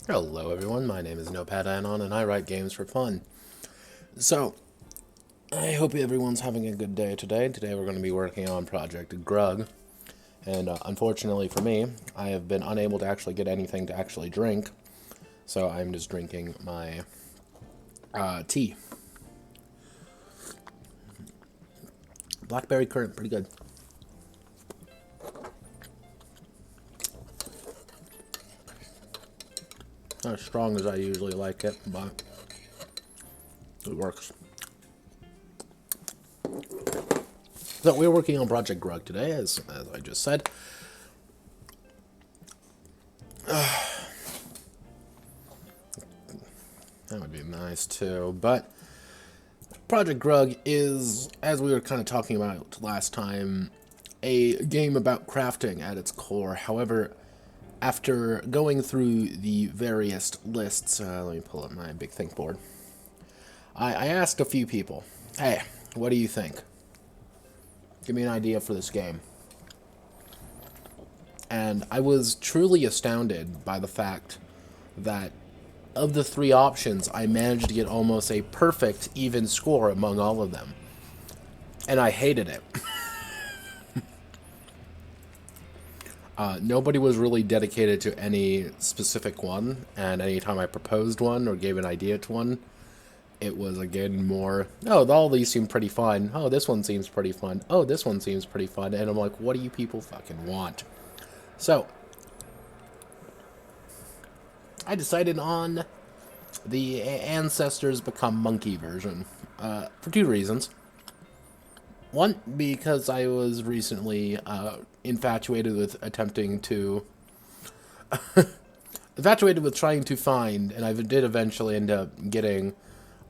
Hello everyone, my name is Notepad Anon and I write games for fun. So, I hope everyone's having a good day today. Today we're going to be working on Project Grug, and unfortunately for me, I have been unable to actually get anything to actually drink, so I'm just drinking my tea. Blackberry currant, pretty good. Not as strong as I usually like it, but it works. So we're working on Project Grug today, as I just said. That would be nice too, but Project Grug is, as we were kind of talking about last time, a game about crafting at its core. However, after going through the various lists, let me pull up my big think board. I asked a few people, hey, what do you think? Give me an idea for this game. And I was truly astounded by the fact that of the three options, I managed to get almost a perfect even score among all of them. And I hated it. Nobody was really dedicated to any specific one, and anytime I proposed one or gave an idea to one, it was again more, oh, all these seem pretty fun. Oh, this one seems pretty fun. Oh, this one seems pretty fun. And I'm like, what do you people fucking want? So, I decided on the Ancestors Become Monkey version for two reasons. One, because I was recently infatuated with trying to find, and I did eventually end up getting,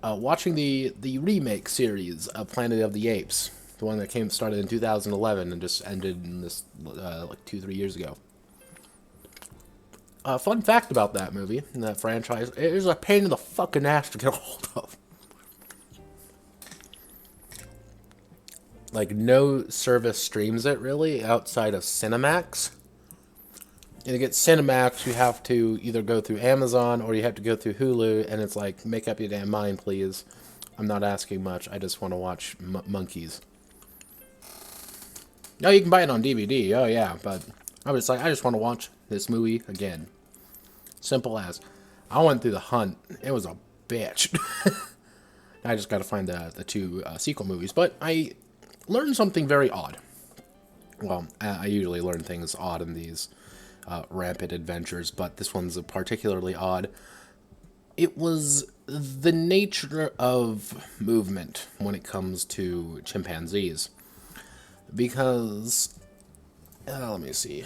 watching the remake series of Planet of the Apes, the one that started in 2011 and just ended in this like 2-3 years ago. Fun fact about that movie and that franchise: it is a pain in the fucking ass to get a hold of. Like, no service streams it really outside of Cinemax. And to get Cinemax, you have to either go through Amazon or you have to go through Hulu, and it's like, make up your damn mind, please. I'm not asking much. I just want to watch monkeys. No, you can buy it on DVD. Oh yeah, but I was like, I just want to watch this movie again. Simple as. I went through the hunt. It was a bitch. I just got to find the two sequel movies, but I learned something very odd. Well, I usually learn things odd in these rampant adventures, but this one's particularly odd. It was the nature of movement when it comes to chimpanzees. Because, let me see.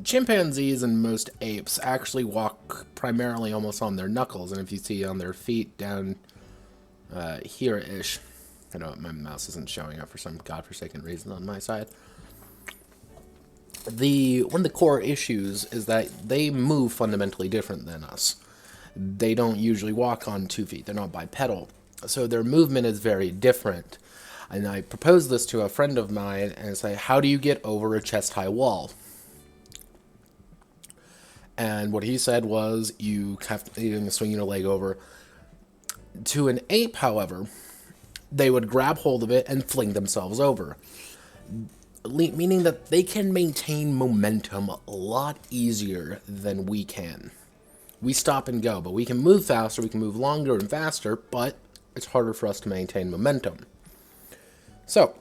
Chimpanzees and most apes actually walk primarily almost on their knuckles, and if you see on their feet down here-ish, I know my mouse isn't showing up for some godforsaken reason on my side. One of the core issues is that they move fundamentally different than us. They don't usually walk on 2 feet. They're not bipedal. So their movement is very different. And I proposed this to a friend of mine and I say, how do you get over a chest-high wall? And what he said was, you have to swing your leg over. To an ape, however, they would grab hold of it and fling themselves over. Meaning that they can maintain momentum a lot easier than we can. We stop and go, but we can move faster, we can move longer and faster, but it's harder for us to maintain momentum. So,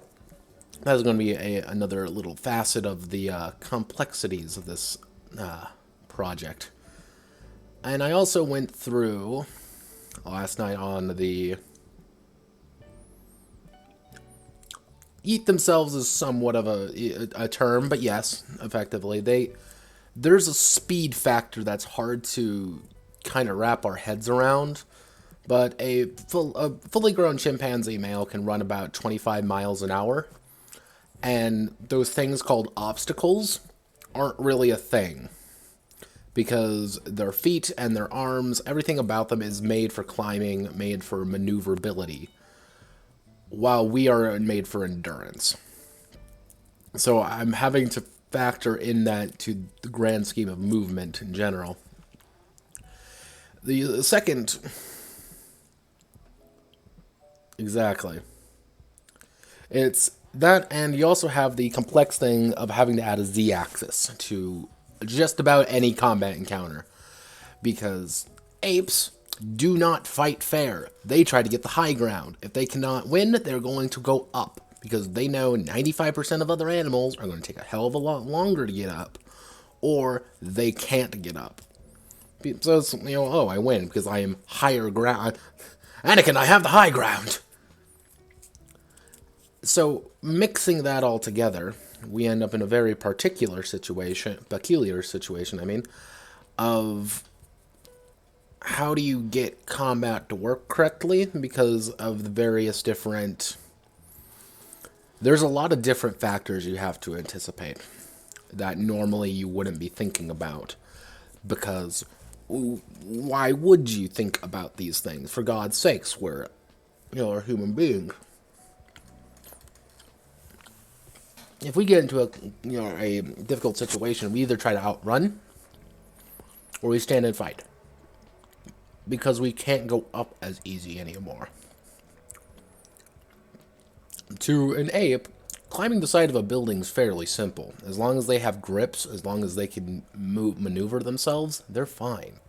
that's going to be another little facet of the complexities of this project. And I also went through last night on the eat themselves is somewhat of a term, but yes, effectively there's a speed factor that's hard to kind of wrap our heads around. But a fully grown chimpanzee male can run about 25 miles an hour, and those things called obstacles aren't really a thing, because their feet and their arms, everything about them is made for climbing, made for maneuverability, while we are made for endurance. So I'm having to factor in that to the grand scheme of movement in general. The second, exactly. It's that, and you also have the complex thing of having to add a z-axis to just about any combat encounter. Because apes do not fight fair. They try to get the high ground. If they cannot win, they're going to go up. Because they know 95% of other animals are going to take a hell of a lot longer to get up. Or they can't get up. So it's, oh, I win because I am higher ground. Anakin, I have the high ground. So mixing that all together, we end up in a very peculiar situation, I mean, of how do you get combat to work correctly because of the various different... There's a lot of different factors you have to anticipate that normally you wouldn't be thinking about. Because why would you think about these things? For God's sakes, we're a human being. If we get into a difficult situation, we either try to outrun or we stand and fight. Because we can't go up as easy anymore. To an ape, climbing the side of a building is fairly simple. As long as they have grips, as long as they can maneuver themselves, they're fine.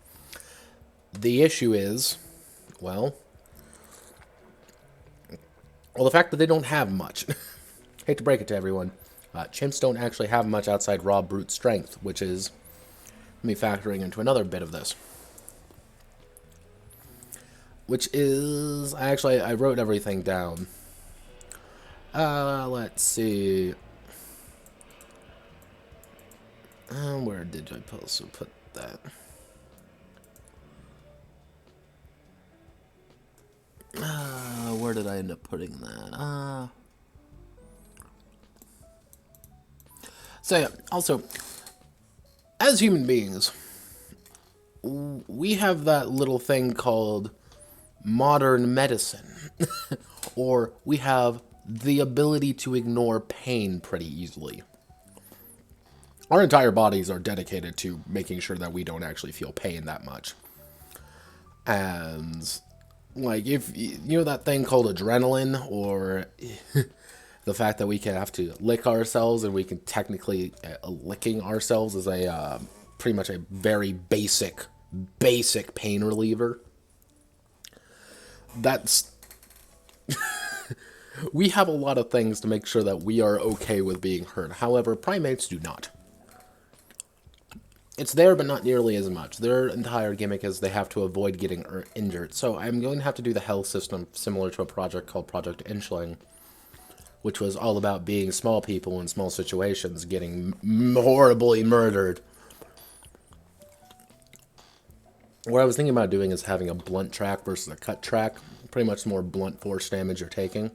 The issue is, well, the fact that they don't have much. Hate to break it to everyone. Chimps don't actually have much outside raw brute strength, which is me factoring into another bit of this. Which is, I wrote everything down. Let's see. Where did I also put that? Where did I end up putting that? So yeah, also, as human beings, we have that little thing called modern medicine. Or we have the ability to ignore pain pretty easily. Our entire bodies are dedicated to making sure that we don't actually feel pain that much. And, like, if, that thing called adrenaline, or the fact that we can have to lick ourselves, and we can technically, licking ourselves is a, pretty much a very basic pain reliever. That's... We have a lot of things to make sure that we are okay with being hurt. However, primates do not. It's there, but not nearly as much. Their entire gimmick is they have to avoid getting injured. So I'm going to have to do the health system similar to a project called Project Inchling, which was all about being small people in small situations getting horribly murdered. What I was thinking about doing is having a blunt track versus a cut track. Pretty much more blunt force damage you're taking.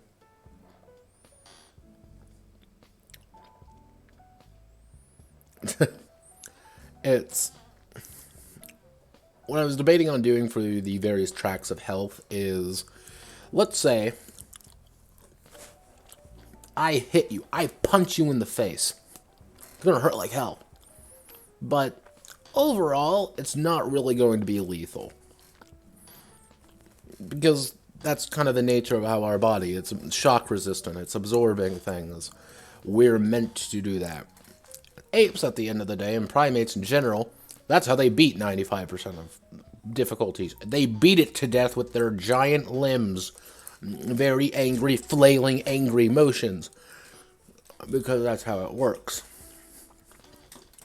It's... What I was debating on doing for the various tracks of health is... Let's say... I hit you. I punch you in the face. It's gonna hurt like hell. But... overall, it's not really going to be lethal. Because that's kind of the nature of how our body, it's shock resistant, it's absorbing things. We're meant to do that. Apes, at the end of the day, and primates in general, that's how they beat 95% of difficulties. They beat it to death with their giant limbs. Very angry, flailing, angry motions. Because that's how it works.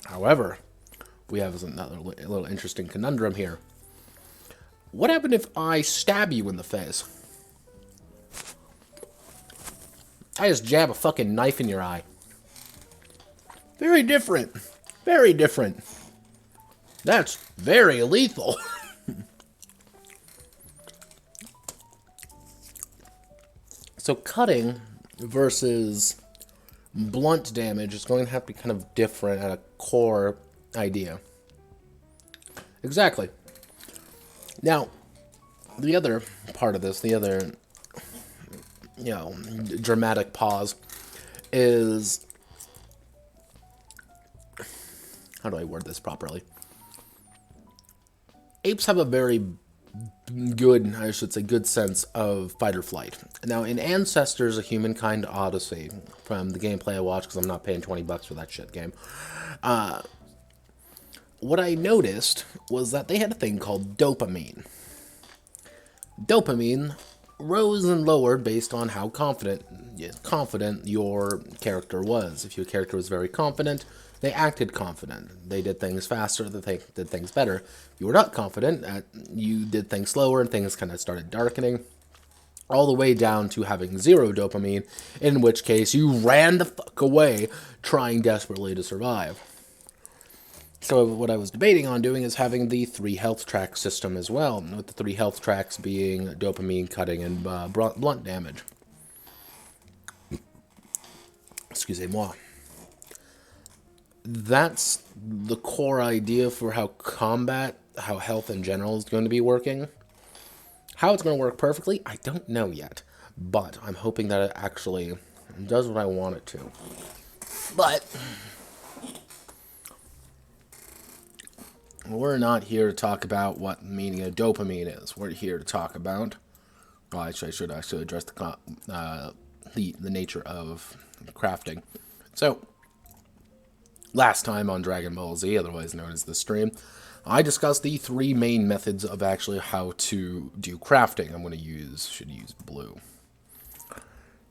However... we have another little interesting conundrum here. What happened if I stab you in the face? I just jab a fucking knife in your eye. Very different. Very different. That's very lethal. So cutting versus blunt damage is going to have to be kind of different at a core idea. Exactly. Now, the other part of this, the other, dramatic pause, is how do I word this properly? Apes have a very good, I should say, good sense of fight or flight. Now, in Ancestors, A Humankind Odyssey, from the gameplay I watched, because I'm not paying $20 for that shit game, what I noticed was that they had a thing called dopamine. Dopamine rose and lowered based on how confident your character was. If your character was very confident, they acted confident. They did things faster, they did things better. If you were not confident, you did things slower, and things kind of started darkening. All the way down to having 0 dopamine, in which case you ran the fuck away, trying desperately to survive. So what I was debating on doing is having the 3 health track system as well, with the 3 health tracks being dopamine, cutting, and blunt damage. Excusez-moi. That's the core idea for how health in general is going to be working. How it's going to work perfectly, I don't know yet. But I'm hoping that it actually does what I want it to. But we're not here to talk about what the meaning of dopamine is. We're here to talk about... Well, I should address the nature of crafting. So, last time on Dragon Ball Z, otherwise known as the stream, I discussed the 3 main methods of actually how to do crafting. Should use blue.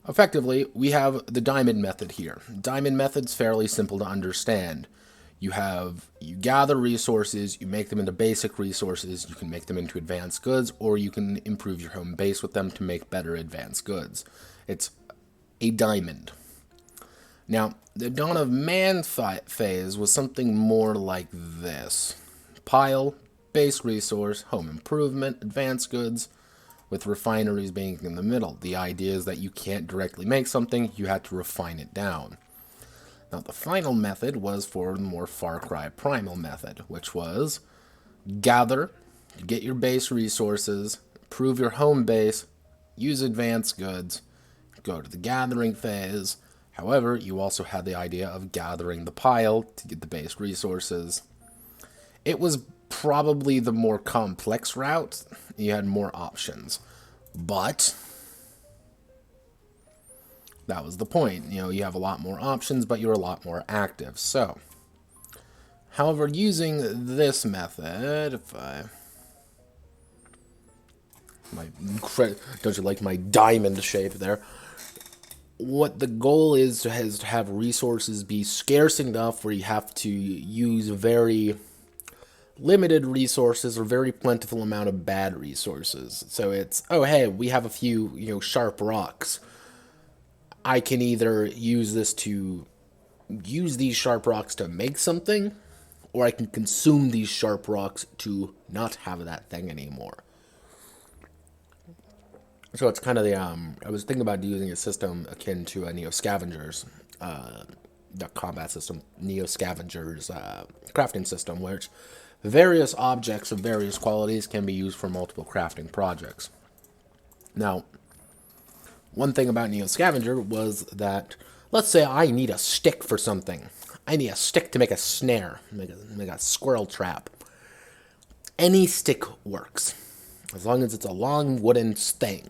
Effectively, we have the diamond method here. Diamond method's fairly simple to understand. You gather resources, you make them into basic resources, you can make them into advanced goods, or you can improve your home base with them to make better advanced goods. It's a diamond. Now, the Dawn of Man phase was something more like this. Pile, base resource, home improvement, advanced goods, with refineries being in the middle. The idea is that you can't directly make something, you have to refine it down. Now, the final method was for the more Far Cry Primal method, which was gather, get your base resources, improve your home base, use advanced goods, go to the gathering phase. However, you also had the idea of gathering the pile to get the base resources. It was probably the more complex route. You had more options. But that was the point. You have a lot more options, but you're a lot more active. So, however, using this method, don't you like my diamond shape there? What the goal is to have resources be scarce enough where you have to use very limited resources or very plentiful amount of bad resources. So it's, oh hey, we have a few, sharp rocks. I can either use these sharp rocks to make something, or I can consume these sharp rocks to not have that thing anymore. So it's kind of I was thinking about using a system akin to a Neo Scavengers, the combat system, Neo Scavengers crafting system, which various objects of various qualities can be used for multiple crafting projects. Now, one thing about Neo Scavenger was that, let's say I need a stick for something. I need a stick to make a snare, make a squirrel trap. Any stick works, as long as it's a long wooden thing.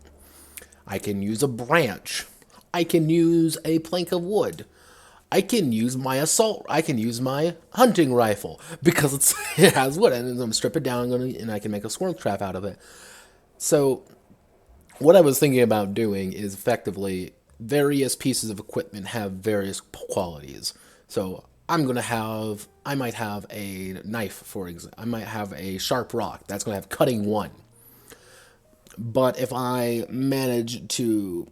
I can use a branch. I can use a plank of wood. I can use my hunting rifle, because it has wood, and I'm going to strip it down, and I can make a squirrel trap out of it. So, what I was thinking about doing is effectively various pieces of equipment have various qualities. So, I might have a knife, for example. I might have a sharp rock. That's going to have cutting 1. But if I manage to,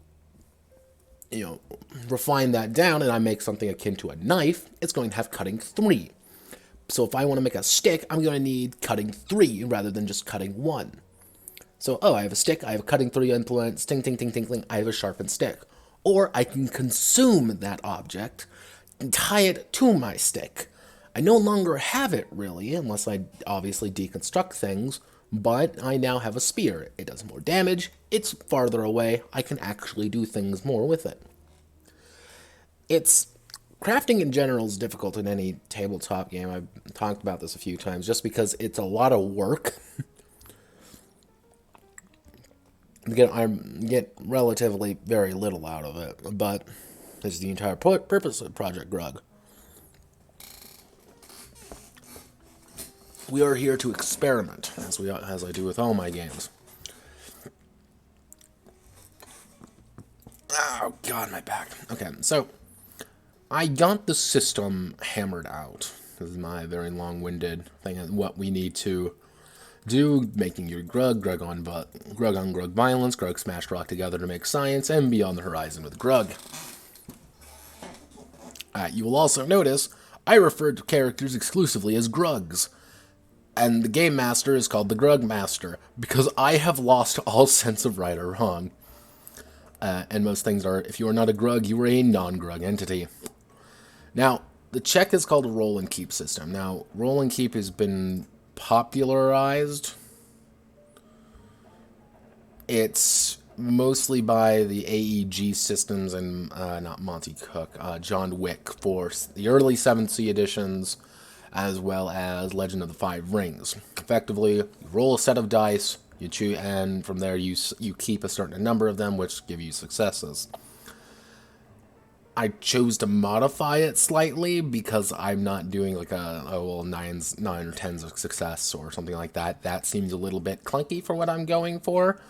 refine that down and I make something akin to a knife, it's going to have cutting 3. So if I want to make a stick, I'm going to need cutting 3 rather than just cutting 1. So, I have a stick, I have a cutting 3 implements, ting, ting, ting, ting, ting, I have a sharpened stick. Or I can consume that object and tie it to my stick. I no longer have it, really, unless I obviously deconstruct things, but I now have a spear. It does more damage, it's farther away, I can actually do things more with it. It's crafting in general is difficult in any tabletop game. I've talked about this a few times, just because it's a lot of work. I get relatively very little out of it, but this is the entire purpose of Project Grug. We are here to experiment, as I do with all my games. Oh god, my back. Okay, so I got the system hammered out. This is my very long-winded thing of what we need to do, making your Grug on Grug violence, Grug smashed rock together to make science, and beyond the horizon with Grug. You will also notice I referred to characters exclusively as Grugs, and the game master is called the Grug Master, because I have lost all sense of right or wrong. And most things are, if you are not a Grug, you are a non-Grug entity. Now, the check is called a roll and keep system. Now, roll and keep has been popularized. It's mostly by the AEG systems and not Monty Cook, John Wick for the early 7th Sea editions, as well as Legend of the Five Rings. Effectively, you roll a set of dice, you choose, and from there you keep a certain number of them, which give you successes. I chose to modify it slightly because I'm not doing like a 9 or 10s of success or something like that. That seems a little bit clunky for what I'm going for.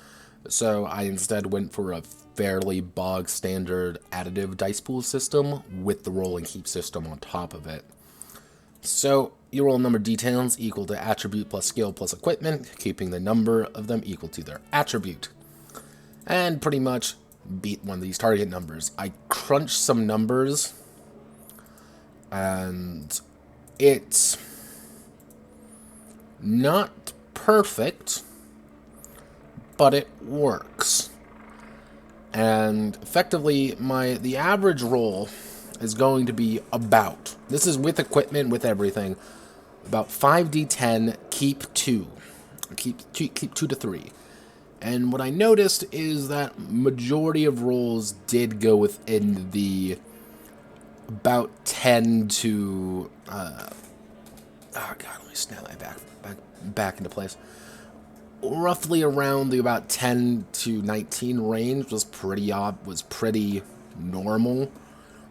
So I instead went for a fairly bog standard additive dice pool system with the roll and keep system on top of it. So you roll number details equal to attribute plus skill plus equipment, keeping the number of them equal to their attribute. And pretty much beat one of these target numbers. I crunched some numbers, and it's not perfect, but it works. And effectively, the average roll is going to be about, this is with equipment, with everything, about 5d10, keep 2. Keep 2 to 3. And what I noticed is that majority of rolls did go within the about 10 to oh god, let me snap my back into place. Roughly around the about 10 to 19 range was pretty normal,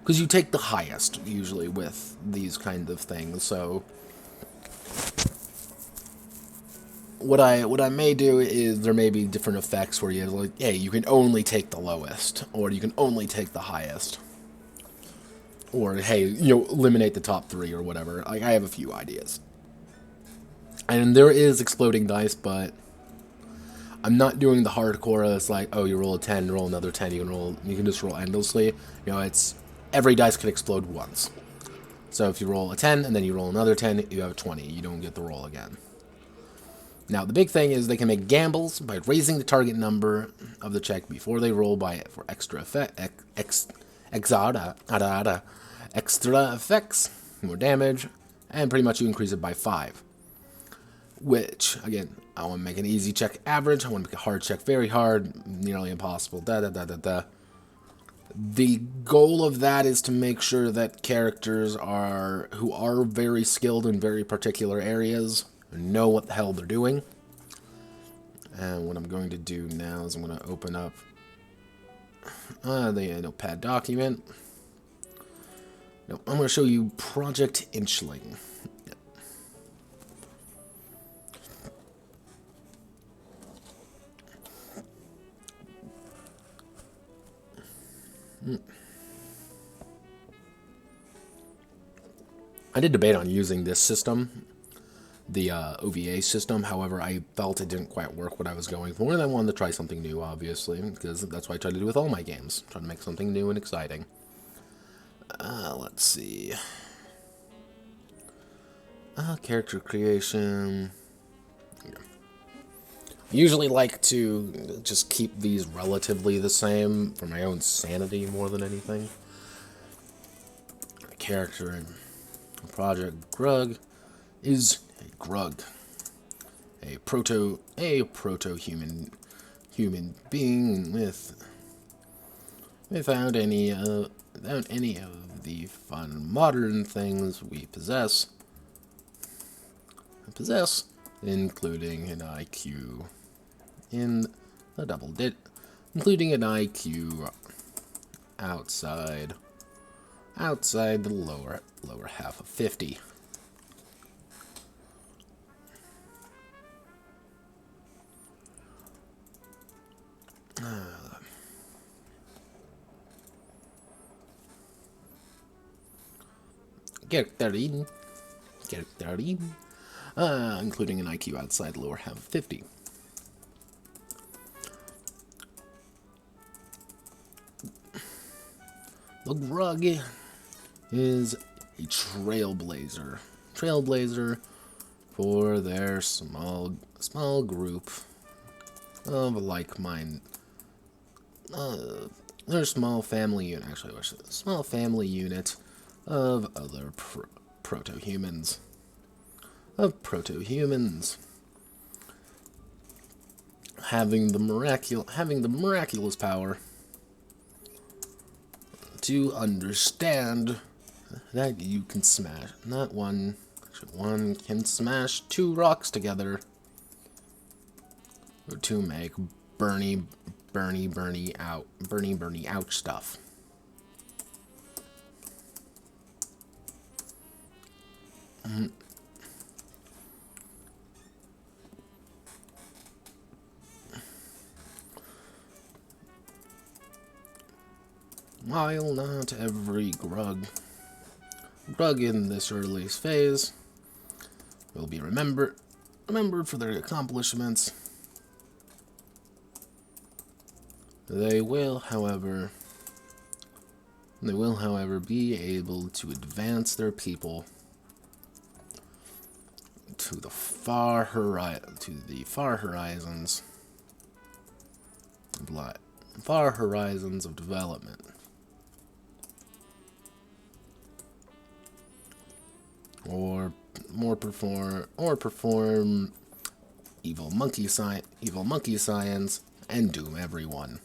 because you take the highest usually with these kind of things. So what I may do is there may be different effects where you like, hey, you can only take the lowest, or you can only take the highest, or hey, eliminate the top 3 or whatever. Like, I have a few ideas, and there is exploding dice, but I'm not doing the hardcore. It's like, oh, you roll a 10, roll another 10. You can just roll endlessly. It's every dice can explode once. So if you roll a 10 and then you roll another 10, you have a 20. You don't get the roll again. Now, the big thing is they can make gambles by raising the target number of the check before they roll for extra effects, more damage, and pretty much you increase it by 5. Which, again, I want to make an easy check average, I want to make a hard check very hard, nearly impossible, The goal of that is to make sure that characters who are very skilled in very particular areas know what the hell they're doing. And what I'm going to do now is I'm going to open up the notepad document. No, I'm going to show you Project Inchling. I did debate on using this system, the OVA system. However, I felt it didn't quite work what I was going for, and I wanted to try something new, obviously, because that's what I try to do with all my games. Try to make something new and exciting. Let's see. Character creation. Yeah. I usually like to just keep these relatively the same for my own sanity more than anything. A character in Project Grug is a Grug, a proto-human being without any without any of the fun modern things we possess, including an IQ in the double digit, including an IQ outside the lower half of 50. Get 13, including an IQ outside the lower half of 50. The Grug is a trailblazer for their small group of like-minded, their small family unit. Actually, I should say, small family unit of other proto-humans. Having the miraculous power to understand that you can smash, one can smash two rocks together to make burny ouch stuff. While not every Grug in this early phase will be remembered for their accomplishments, they will, however, be able to advance their people to the far horizons of development. Or perform evil monkey science and doom everyone.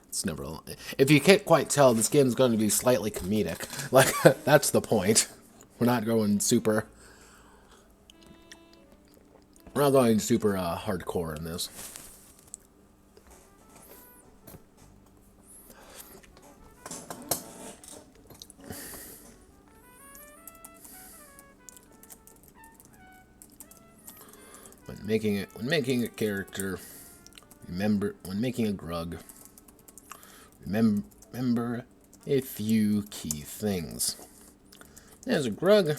It's never. If you can't quite tell, this game's going to be slightly comedic. Like, that's the point. We're not going super. We're not going super hardcore in this. When making a character, when making a Grug, remember a few key things. As a Grug,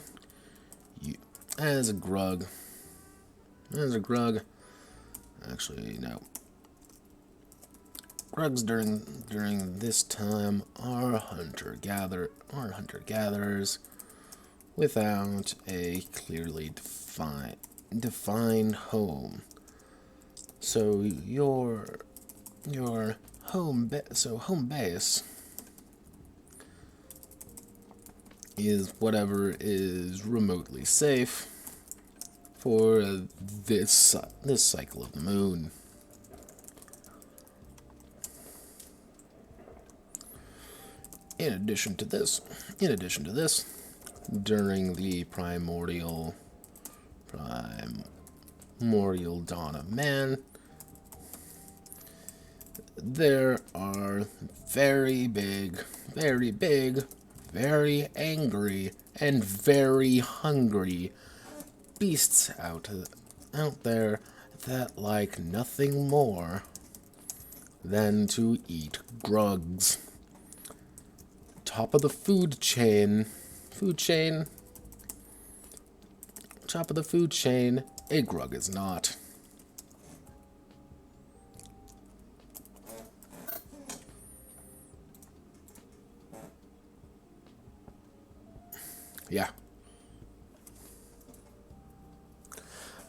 actually no. Grugs during this time are hunter-gatherers without a clearly defined home. So your home base is whatever is remotely safe for this cycle of the moon. In addition to this, during the primordial dawn of man, there are very big, very angry, and very hungry beasts out there that like nothing more than to eat Grugs. Top of the food chain, a Grug is not. Yeah.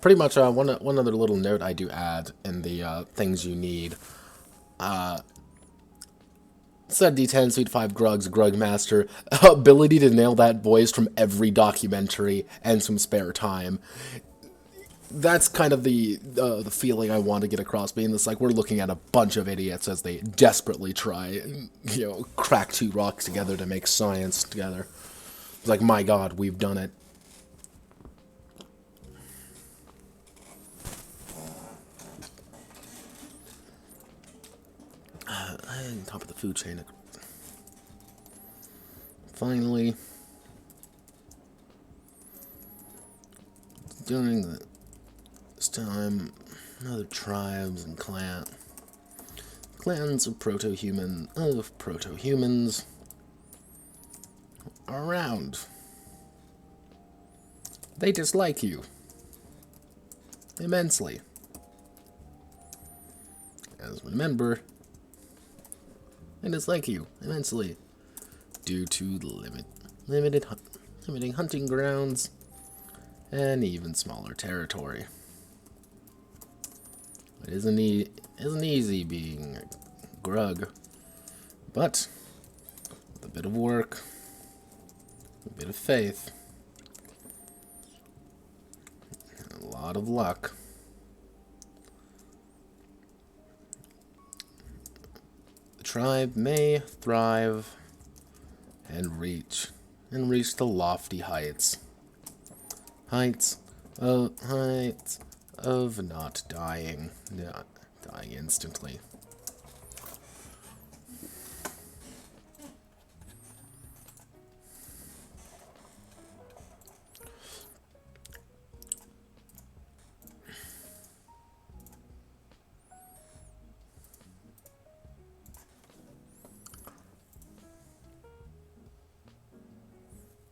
Pretty much, one other little note I do add in the things you need. Set D10, Suite 5 Grugs, Grug Master, ability to nail that voice from every documentary, and some spare time. that's kind of the feeling I want to get across, being this, like, we're looking at a bunch of idiots as they desperately try and, crack two rocks together to make science together. It's like, my God, we've done it. Top of the food chain. Finally, during this time, other tribes and clans of proto-humans are around. They dislike you immensely. As remember, they dislike you immensely due to limiting hunting grounds and even smaller territory. It isn't easy being a Grug, but with a bit of work, a bit of faith, and a lot of luck, the tribe may thrive and reach the lofty heights of not dying instantly.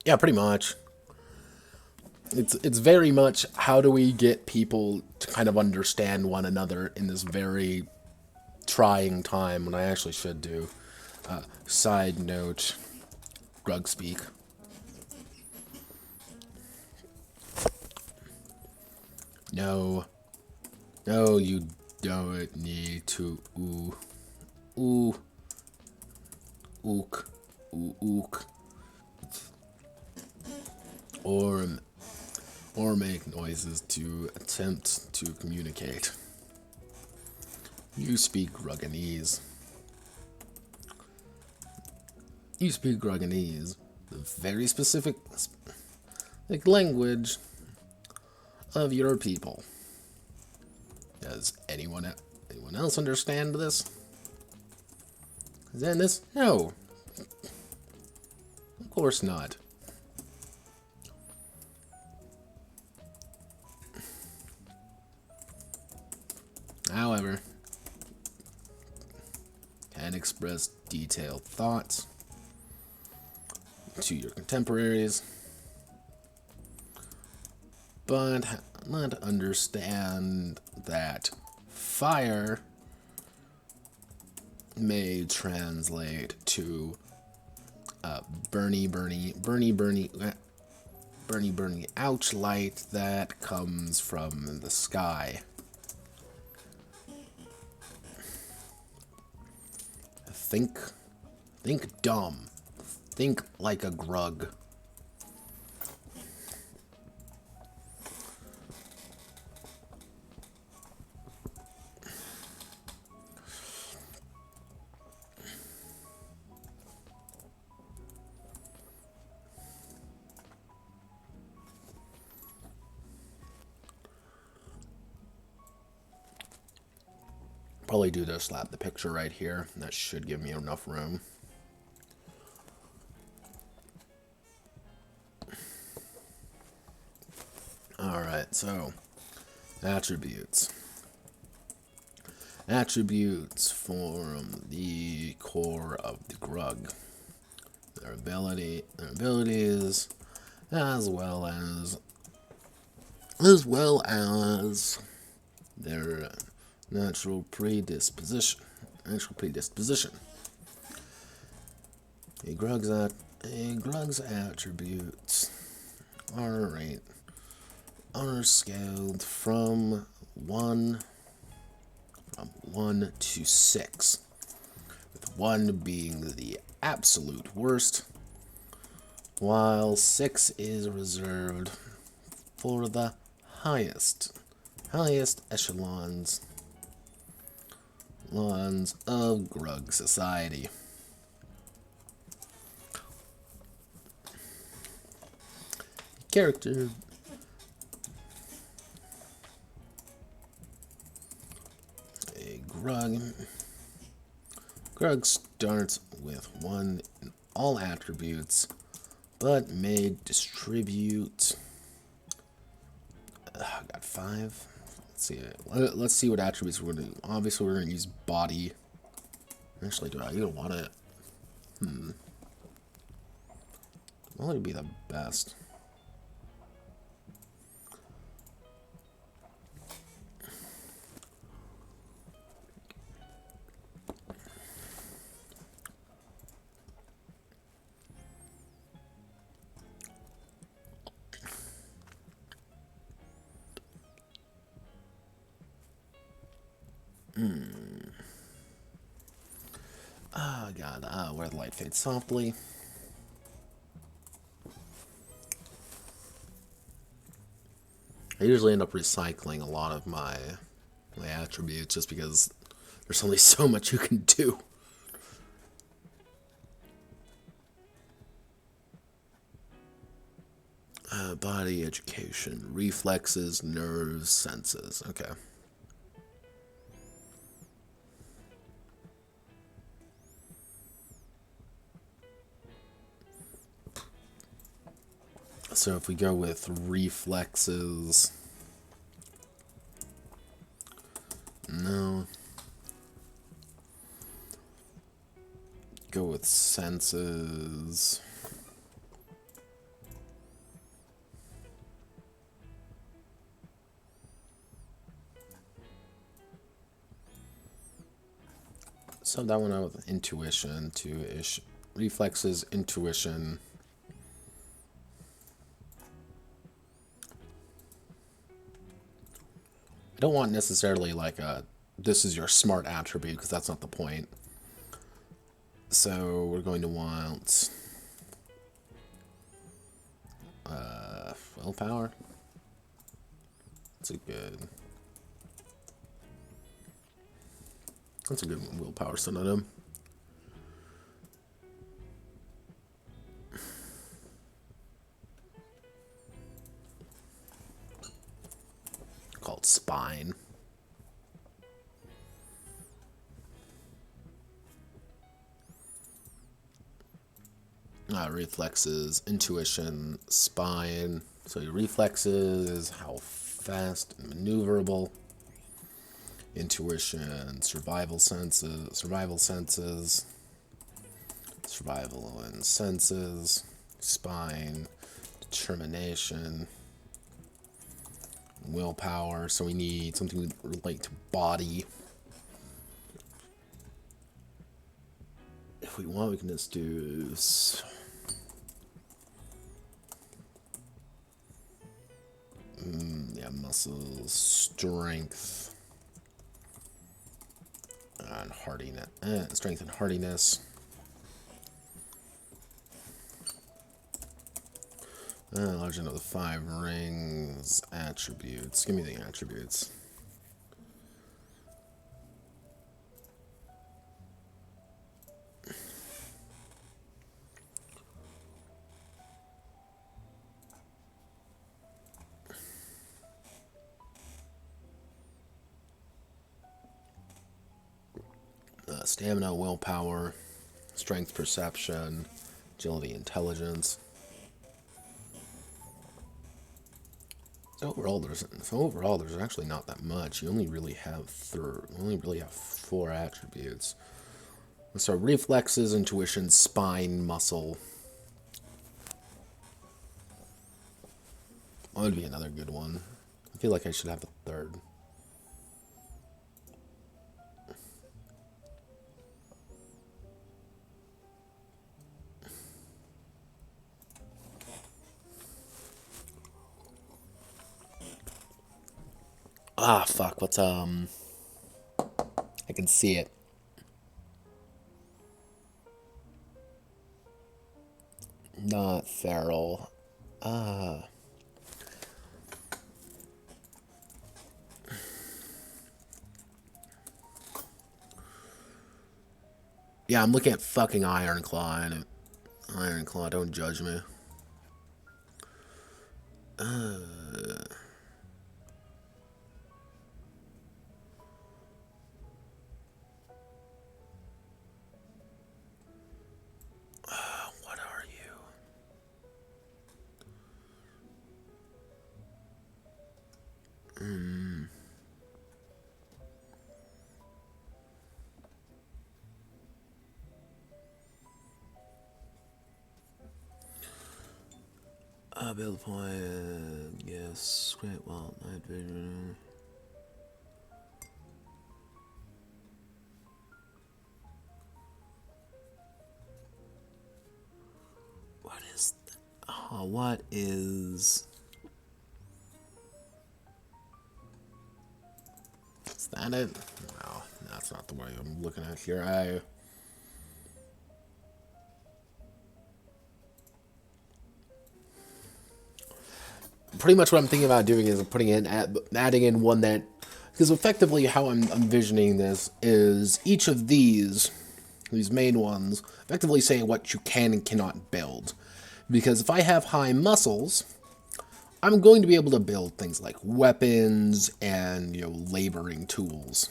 Yeah, pretty much. It's very much, how do we get people to kind of understand one another in this very trying time, when I actually should do side note Grug speak. No, you don't need to ook, or make noises to attempt to communicate. You speak Gruganese. The very specific language of your people. Does anyone else understand this? No. Of course not. However, can express detailed thoughts to your contemporaries, but not understand that fire may translate to burny ouch light that comes from the sky. Think dumb. Think like a Grug. Probably do just slap the picture right here. That should give me enough room. Alright, so attributes. Attributes form the core of the Grug. Their abilities, as well as their natural predisposition. A Grug's attributes are scaled from 1 to 6, with 1 being the absolute worst, while 6 is reserved for the highest highest echelons of Grug society. Character. A Grug. Grug starts with 1 in all attributes, but may distribute. I got 5. Let's see. Let's see what attributes we're going to. Obviously, we're going to use body. Actually, do I even want it? What would be the best? Oh god, where the light fades softly. I usually end up recycling a lot of my attributes just because there's only so much you can do. Body, education, reflexes, nerves, senses. Okay. So if we go with reflexes, no. Go with senses. So that one out with intuition, 2-ish. Reflexes, intuition. I don't want necessarily like this is your smart attribute, because that's not the point. So we're going to want willpower. That's a good willpower synonym. Called spine. Reflexes, intuition, spine. So your reflexes, how fast and maneuverable. Intuition, survival and senses, spine, determination, willpower. So we need something to relate to body. If we want, we can just do muscles, strength, and hardiness. Strength and hardiness. Legend of the 5 Rings. Attributes. Give me the attributes. Stamina, willpower, strength, perception, agility, intelligence. So overall, there's actually not that much. You only really have 4 attributes. So reflexes, intuition, spine, muscle. That would be another good one. I feel like I should have a 3rd. Ah, fuck. What's I can see it. Not feral. Yeah, I'm looking at fucking Ironclaw, and Ironclaw, don't judge me. What are you? Build point, yes, great, well, night vision. What is, what is that it? No, that's not the way I'm looking at here. Pretty much what I'm thinking about doing is adding in one that, because effectively how I'm envisioning this is each of these main ones, effectively saying what you can and cannot build. Because if I have high muscles, I'm going to be able to build things like weapons and, laboring tools.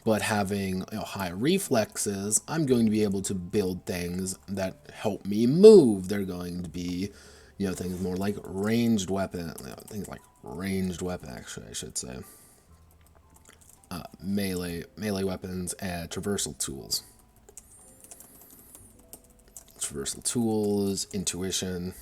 But having high reflexes, I'm going to be able to build things that help me move. They're going to be, things more like ranged weapon, actually, I should say. Melee weapons and traversal tools. Intuition.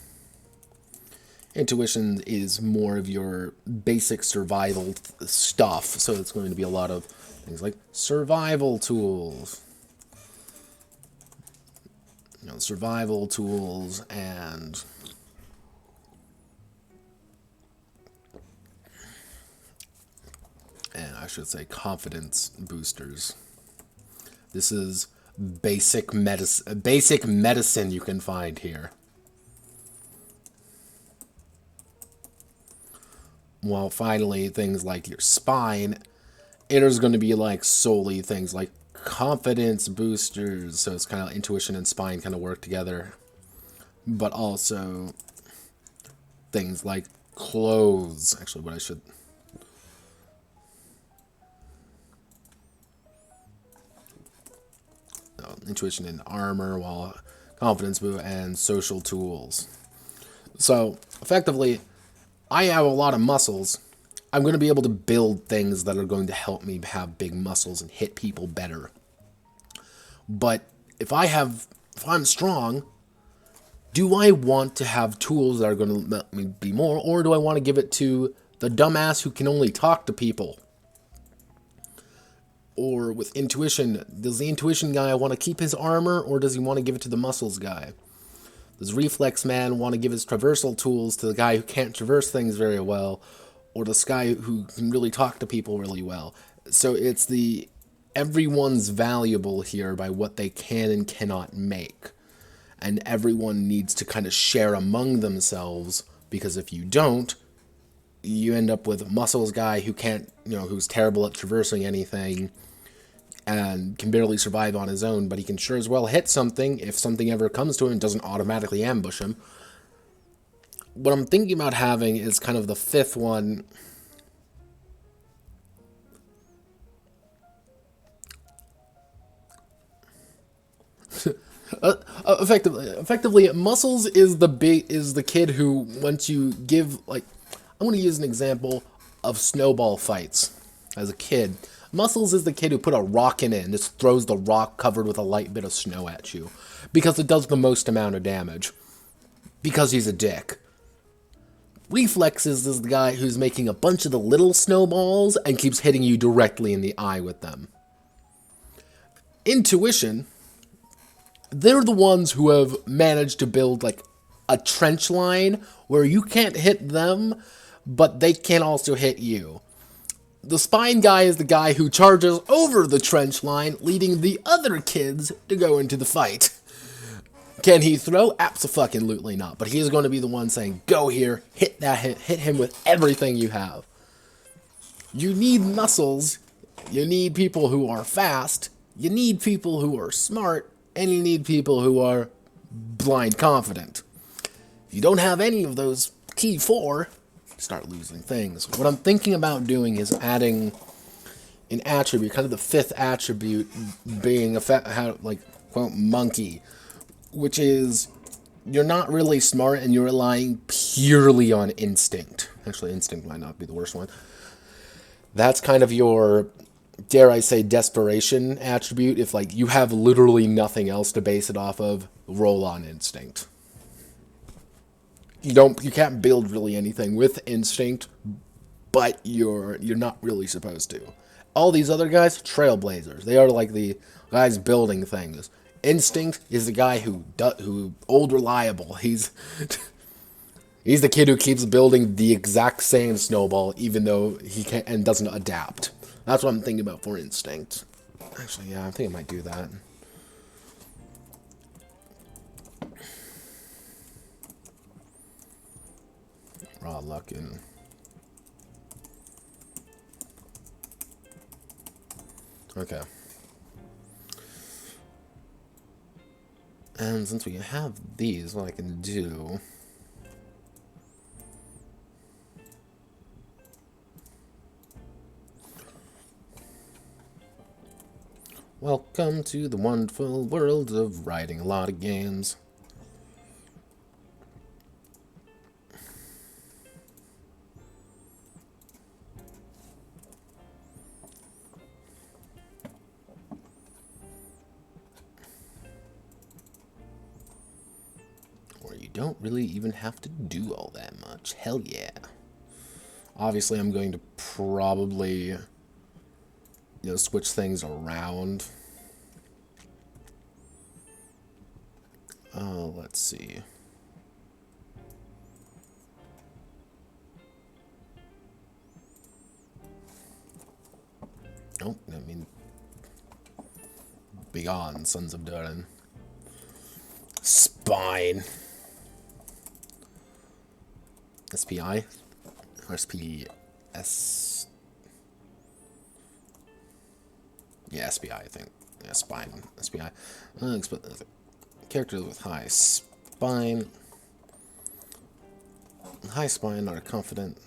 Intuition is more of your basic survival stuff, so it's going to be a lot of things like survival tools. Survival tools and I should say confidence boosters. This is basic medicine you can find here. Well, finally, things like your spine, it is going to be like solely things like confidence boosters. So it's kind of intuition and spine kind of work together. But also things like clothes. Actually, what I should... intuition and armor, while confidence boost and social tools. So, effectively, I have a lot of muscles. I'm going to be able to build things that are going to help me have big muscles and hit people better. But if I'm strong, do I want to have tools that are going to let me be more, or do I want to give it to the dumbass who can only talk to people? Or with intuition, does the intuition guy want to keep his armor, or does he want to give it to the muscles guy? Does reflex man want to give his traversal tools to the guy who can't traverse things very well, or this guy who can really talk to people really well? So it's everyone's valuable here by what they can and cannot make. And everyone needs to kind of share among themselves, because if you don't, you end up with a muscles guy who can't, who's terrible at traversing anything and can barely survive on his own, but he can sure as well hit something if something ever comes to him and doesn't automatically ambush him. What I'm thinking about having is kind of the fifth one. Effectively, muscles is the kid who, once you give, like, I'm going to use an example of snowball fights as a kid. Muscles is the kid who put a rock in it and just throws the rock covered with a light bit of snow at you, because it does the most amount of damage, because he's a dick. Reflexes is the guy who's making a bunch of the little snowballs and keeps hitting you directly in the eye with them. Intuition, they're the ones who have managed to build like a trench line where you can't hit them, but they can also hit you. The spine guy is the guy who charges over the trench line, leading the other kids to go into the fight. Can he throw? Abso-fucking-lutely not. But he is going to be the one saying, go here, hit him with everything you have. You need muscles. You need people who are fast. You need people who are smart, and you need people who are blind confident. If you don't have any of those key four, you start losing things. What I'm thinking about doing is adding an attribute, kind of the fifth attribute being quote, monkey, which is you're not really smart and you're relying purely on instinct. Actually, instinct might not be the worst one. That's kind of your, dare I say, desperation attribute. If like you have literally nothing else to base it off of, roll on instinct. You can't build really anything with instinct, but you're not really supposed to. All these other guys, trailblazers. They are like the guys building things. Instinct is the guy who old reliable. He's the kid who keeps building the exact same snowball even though he can't and doesn't adapt. That's what I'm thinking about for instinct. Actually, yeah, I think I might do that. Raw luck and okay. And since we have these, what I can do... Welcome to the wonderful world of writing a lot of games. Or you don't really even have to do all that much. Hell yeah. Obviously, I'm going to probably... switch things around. Let's see. Oh, I mean, begone, sons of Durin. Spine. SPI? Or SPS? Yeah, SPI, I think. Yeah, spine. SPI. Characters with high spine. High spine are confident.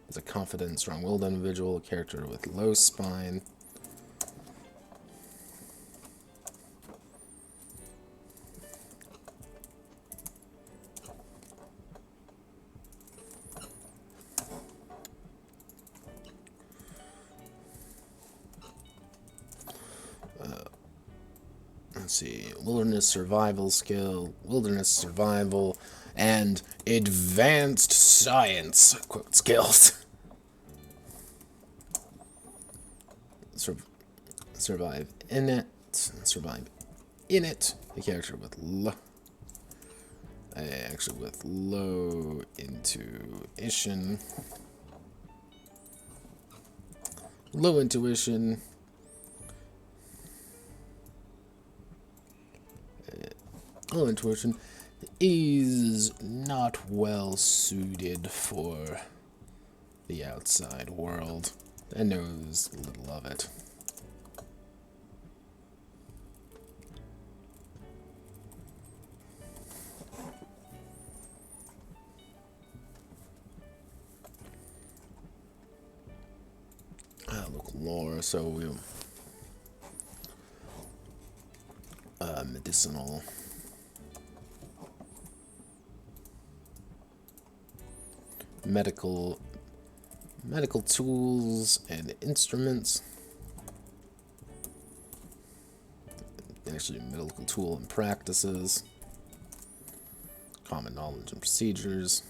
Is a confident, strong-willed individual. A character with low spine. Let's see, wilderness survival skill, wilderness survival, and advanced science quote skills. Survive in it. A character with low intuition. Low intuition. Low intuition is not well suited for the outside world and knows little of it. Local lore, so we medicinal. Medical tools and instruments. Actually, medical tool and practices. Common knowledge and procedures.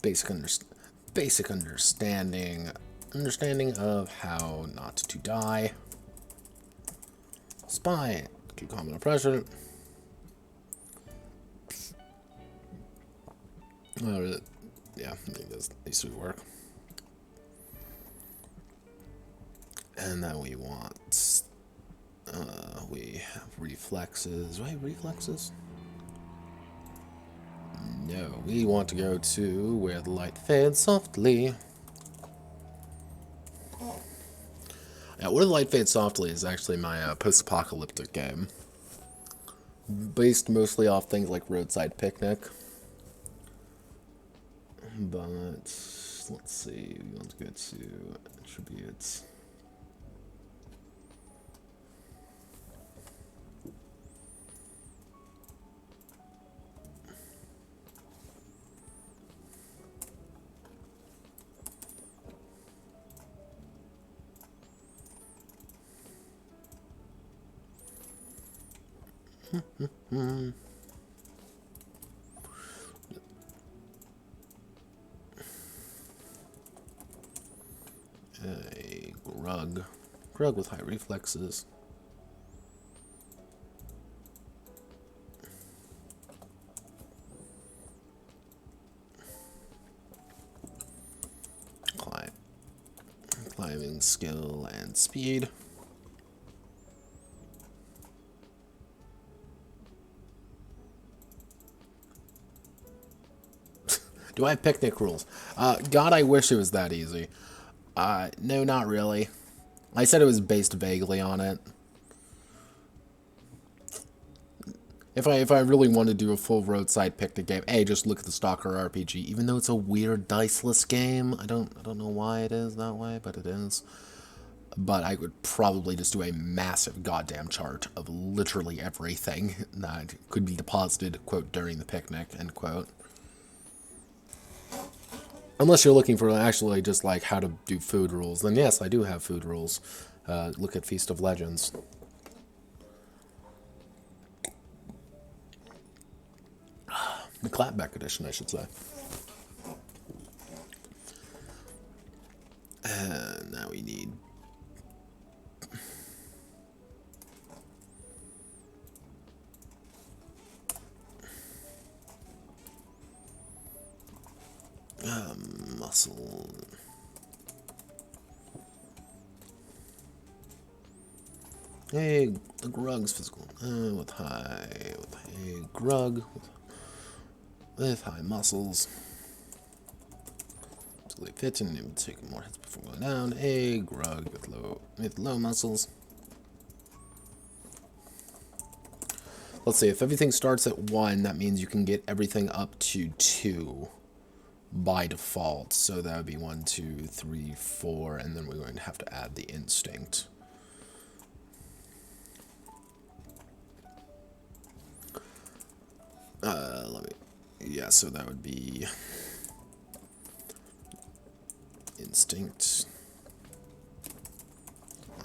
Basic understanding of how not to die. Spy, common oppression. Yeah, I think these two work. And then we want, we have reflexes. Do I have reflexes? No, we want to go to where the light fades softly. Yeah, Where the Light Fades Softly is actually my post-apocalyptic game. Based mostly off things like Roadside Picnic. But, let's see, we want to go to attributes. A Grug. Grug with high reflexes. Climbing skill and speed. Do I have picnic rules? God, I wish it was that easy. No, not really. I said it was based vaguely on it. If I really want to do a full Roadside Picnic game, hey, just look at the Stalker RPG. Even though it's a weird diceless game, I don't know why it is that way, but it is. But I would probably just do a massive goddamn chart of literally everything that could be deposited, quote, during the picnic, end quote. Unless you're looking for actually just like how to do food rules, then yes, I do have food rules. Look at Feast of Legends. The Clapback edition, I should say. Now we need... muscle... Hey, the Grug's physical. With a Grug with high muscles. Physically fit and it would take more hits before going down. A Grug with low muscles. Let's see, if everything starts at 1, that means you can get everything up to 2 by default. So that would be 1, 2, 3, 4, and then we're going to have to add the instinct. Yeah, so that would be instinct.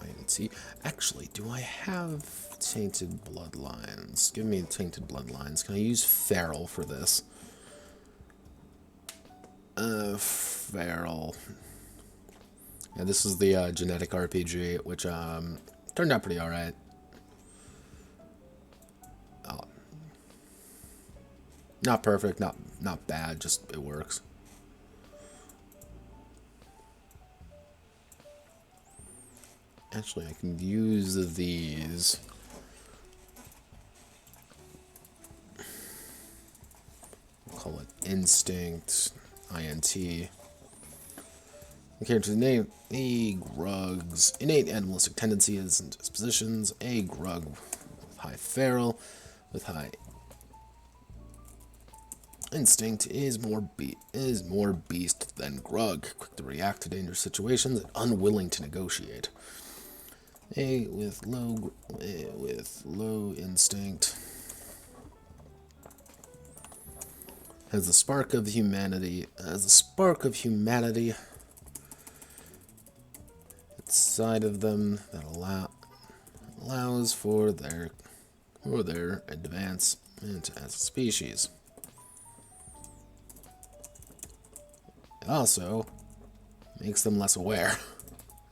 INT. Actually, do I have tainted bloodlines? Give me tainted bloodlines. Can I use feral for this? Feral. Yeah, this is the genetic RPG, which turned out pretty alright. Not perfect, not bad, just it works. Actually, I can use these. We'll call it instinct, INT. The character's name, a Grug's innate animalistic tendencies and dispositions. A Grug with high feral, with high instinct is more beast than Grug, quick to react to dangerous situations and unwilling to negotiate. A with low instinct has the spark of humanity. Inside of them that allows for their advancement as a species. It also makes them less aware.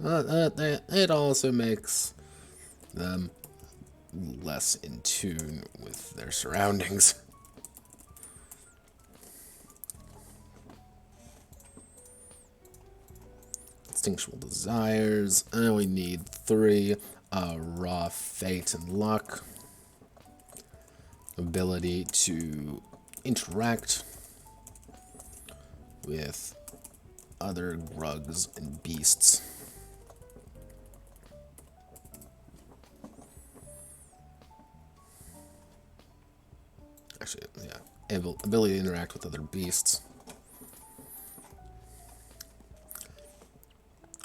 It also makes them less in tune with their surroundings. Instinctual desires. And we need 3. Raw fate and luck. Ability to interact with other grugs and beasts. Actually, yeah, ability to interact with other beasts.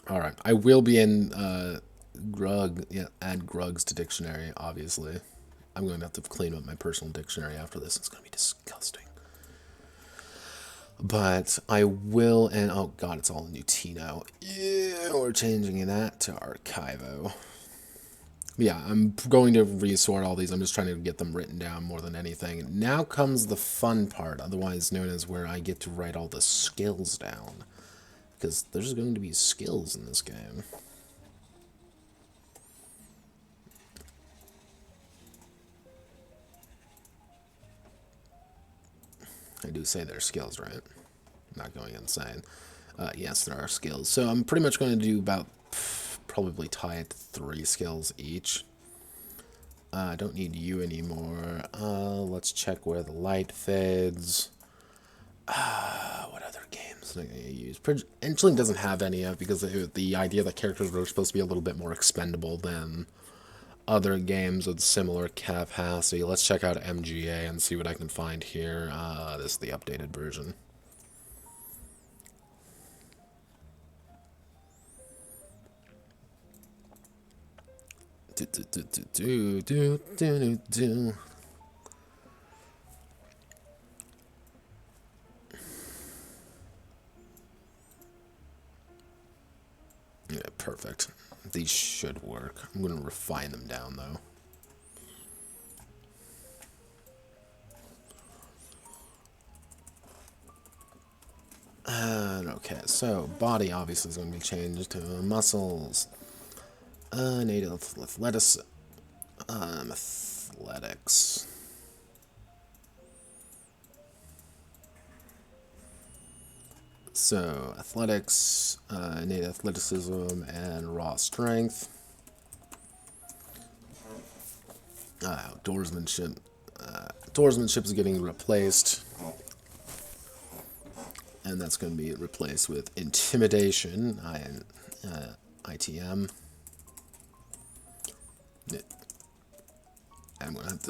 All right, I will be in Grug. Yeah, add Grugs to dictionary. Obviously, I'm going to have to clean up my personal dictionary after this. It's going to be disgusting. But I will, and oh god, it's all in UT now. Yeah, we're changing that to Archivo. Yeah, I'm going to resort all these. I'm just trying to get them written down more than anything. Now comes the fun part, otherwise known as where I get to write all the skills down. Because there's going to be skills in this game. I do say they're skills, right? I'm not going insane. Yes, there are skills. So I'm pretty much going to do about, probably tie it to 3 skills each. I don't need you anymore. Let's check where the light fades. What other games am I going to use? Entling doesn't have any of because the idea that characters are supposed to be a little bit more expendable than other games with similar capacity. Let's check out MGA and see what I can find here. This is the updated version. Yeah, perfect. These should work. I'm going to refine them down, though. Okay, so body obviously is going to be changed to muscles. Native athletics. Athletics. So athletics, innate athleticism, and raw strength. Outdoorsmanship. Outdoorsmanship is getting replaced. And that's going to be replaced with intimidation, ITM.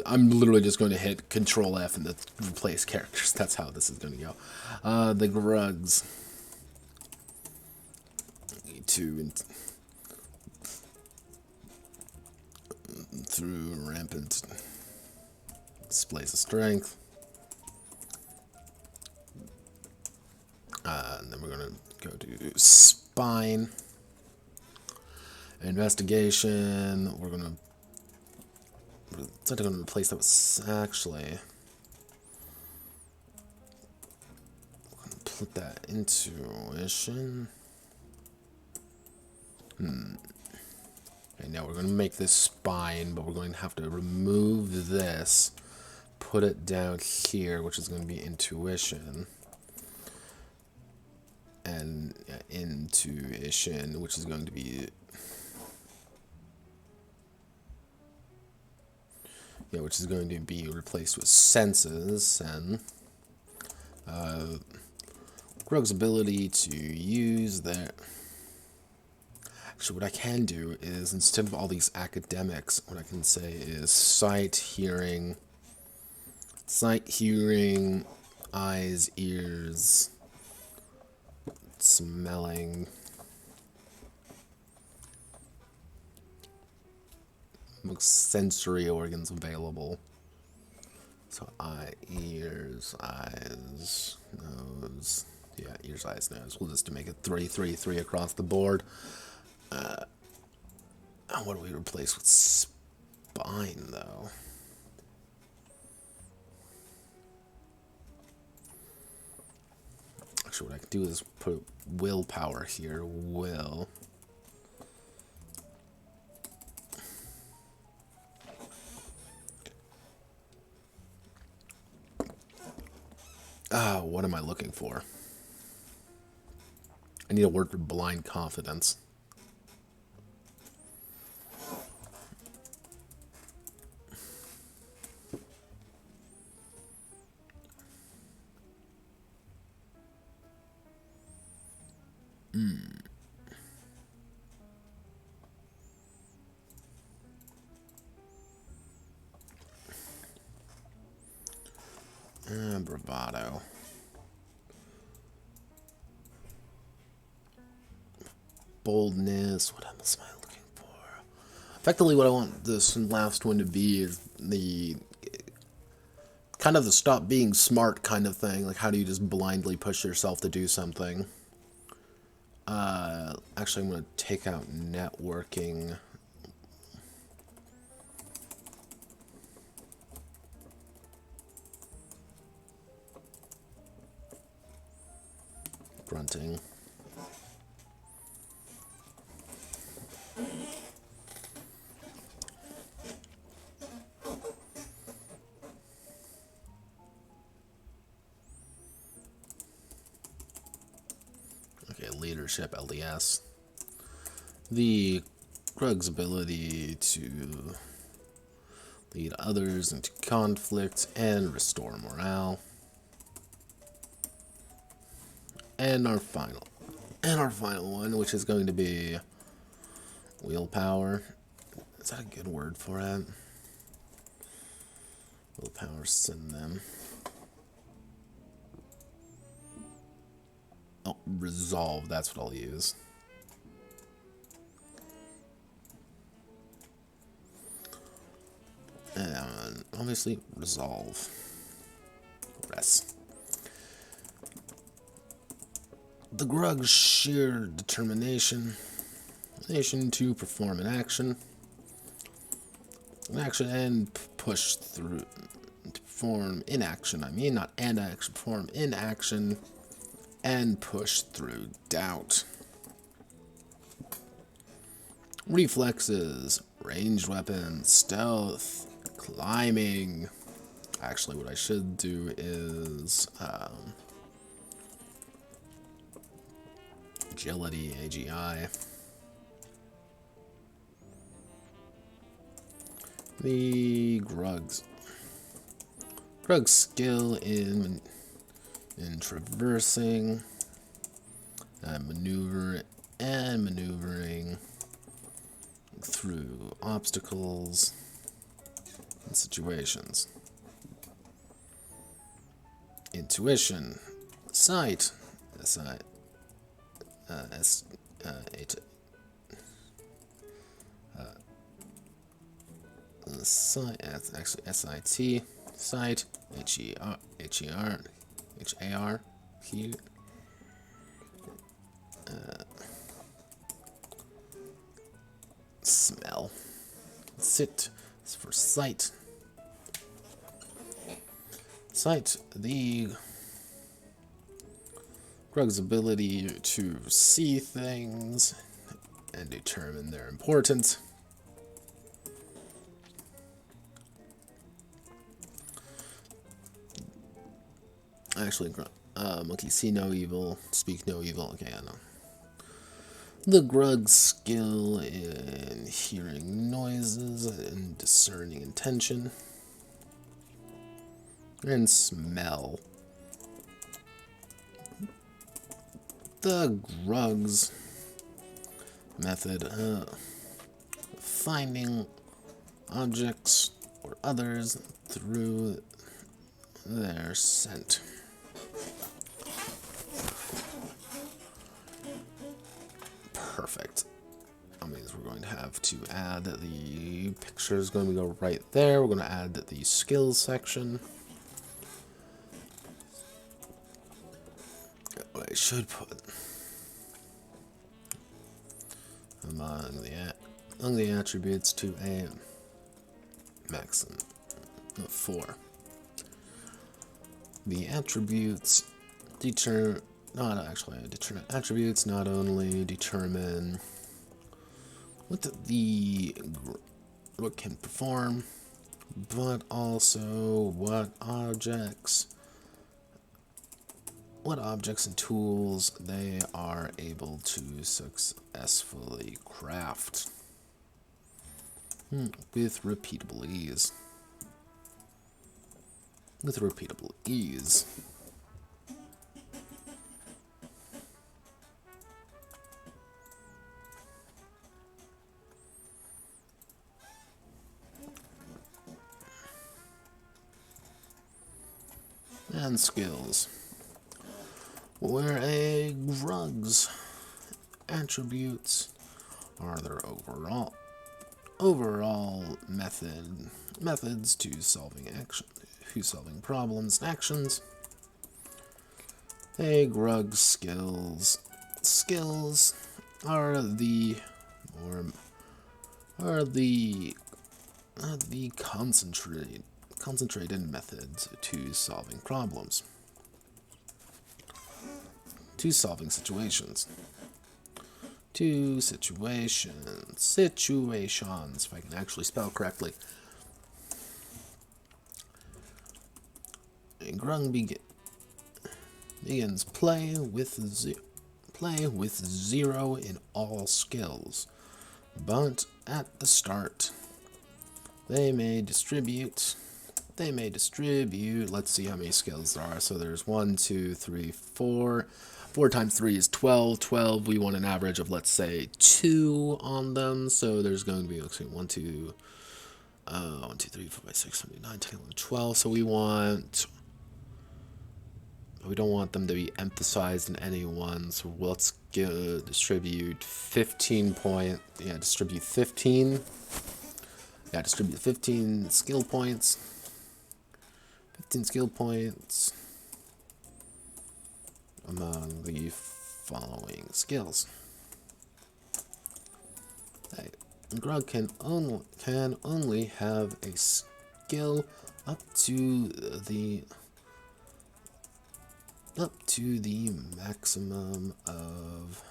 I'm literally just going to hit Control F and replace characters. That's how this is going to go. The Grugs. Through rampant displays of strength. And then we're going to go to spine. Investigation. We're going to... It's not going to replace that with... Actually... We're going to put that into intuition. Okay, now we're going to make this spine, but we're going to have to remove this. Put it down here, which is going to be intuition. And intuition, which is going to be... Yeah, which is going to be replaced with senses, and... Grug's ability to use their... Actually, what I can do is, instead of all these academics, what I can say is sight, hearing, eyes, ears, smelling, most sensory organs available. So ears, eyes, nose. Yeah, ears, eyes, nose. We'll just make it 3, 3, 3 across the board. What do we replace with spine, though? Actually, what I can do is put willpower here. Will. What am I looking for? I need a word for blind confidence. Bravado. Boldness. What else am I looking for? Effectively, what I want this last one to be is the kind of the stop being smart kind of thing. Like, how do you just blindly push yourself to do something? Actually, I'm going to take out networking. Grunting. Okay, leadership, LDS. The Grug's ability to lead others into conflict and restore morale. And our final one, which is going to be willpower. Is that a good word for it? Willpower, send them. Oh, resolve, that's what I'll use. And obviously, resolve. Rest. The Grug's sheer determination to perform an action and push through. To perform inaction, I mean, not and action, perform inaction and push through doubt. Reflexes, ranged weapons, stealth, climbing. Actually, what I should do is agility, AGI. The Grug's skill in traversing, maneuvering through obstacles and situations. Intuition, sight, sight, actually SIT, sight, HAR, smell, sit is for sight. Sight, the Grug's ability to see things and determine their importance. Actually, monkey see no evil, speak no evil. Okay, I know. The Grug's skill in hearing noises and discerning intention. And smell. The Grug's method finding objects or others through their scent. Perfect. That means we're going to have to add the picture is going to go right there. We're going to add the skills section. I should put among the attributes to a maximum of 4. The attributes attributes not only determine what what can perform, but also what objects and tools they are able to successfully craft with repeatable ease. and skills, where a Grug's attributes are their overall methods to solving problems and actions. A Grug's skills are the concentrated methods to solving problems, to solving situations. Situations, if I can actually spell correctly. Grung begins play with 0 in all skills, but at the start they may distribute, let's see how many skills there are. So there's 1, 2, 3, 4. 4 times 3 is 12. 12, we want an average of, let's say, 2 on them. So there's going to be, let's see, 1, 2, 3, 4, 5, 6, 7, 8, 9, 10, 11, 12. So we don't want them to be emphasized in any one. So let's distribute 15 point. Yeah, distribute 15. Yeah, distribute 15 skill points. 15 skill points among the following skills. Grug can only have a skill up to the maximum of.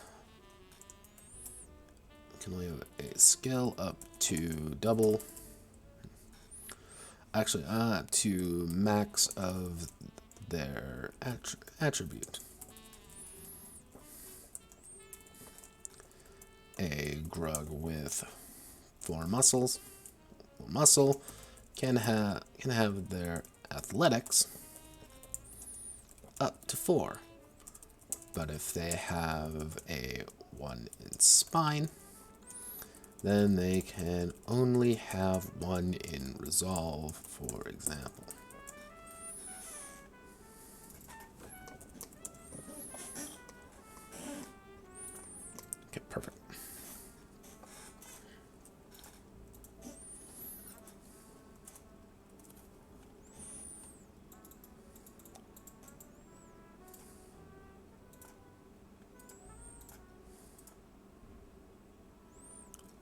Can only have a skill up to double. Actually, to max of their attribute. A Grug with 4 muscle can have their athletics up to 4, but if they have a 1 in spine, then they can only have 1 in resolve, for example. Okay, perfect.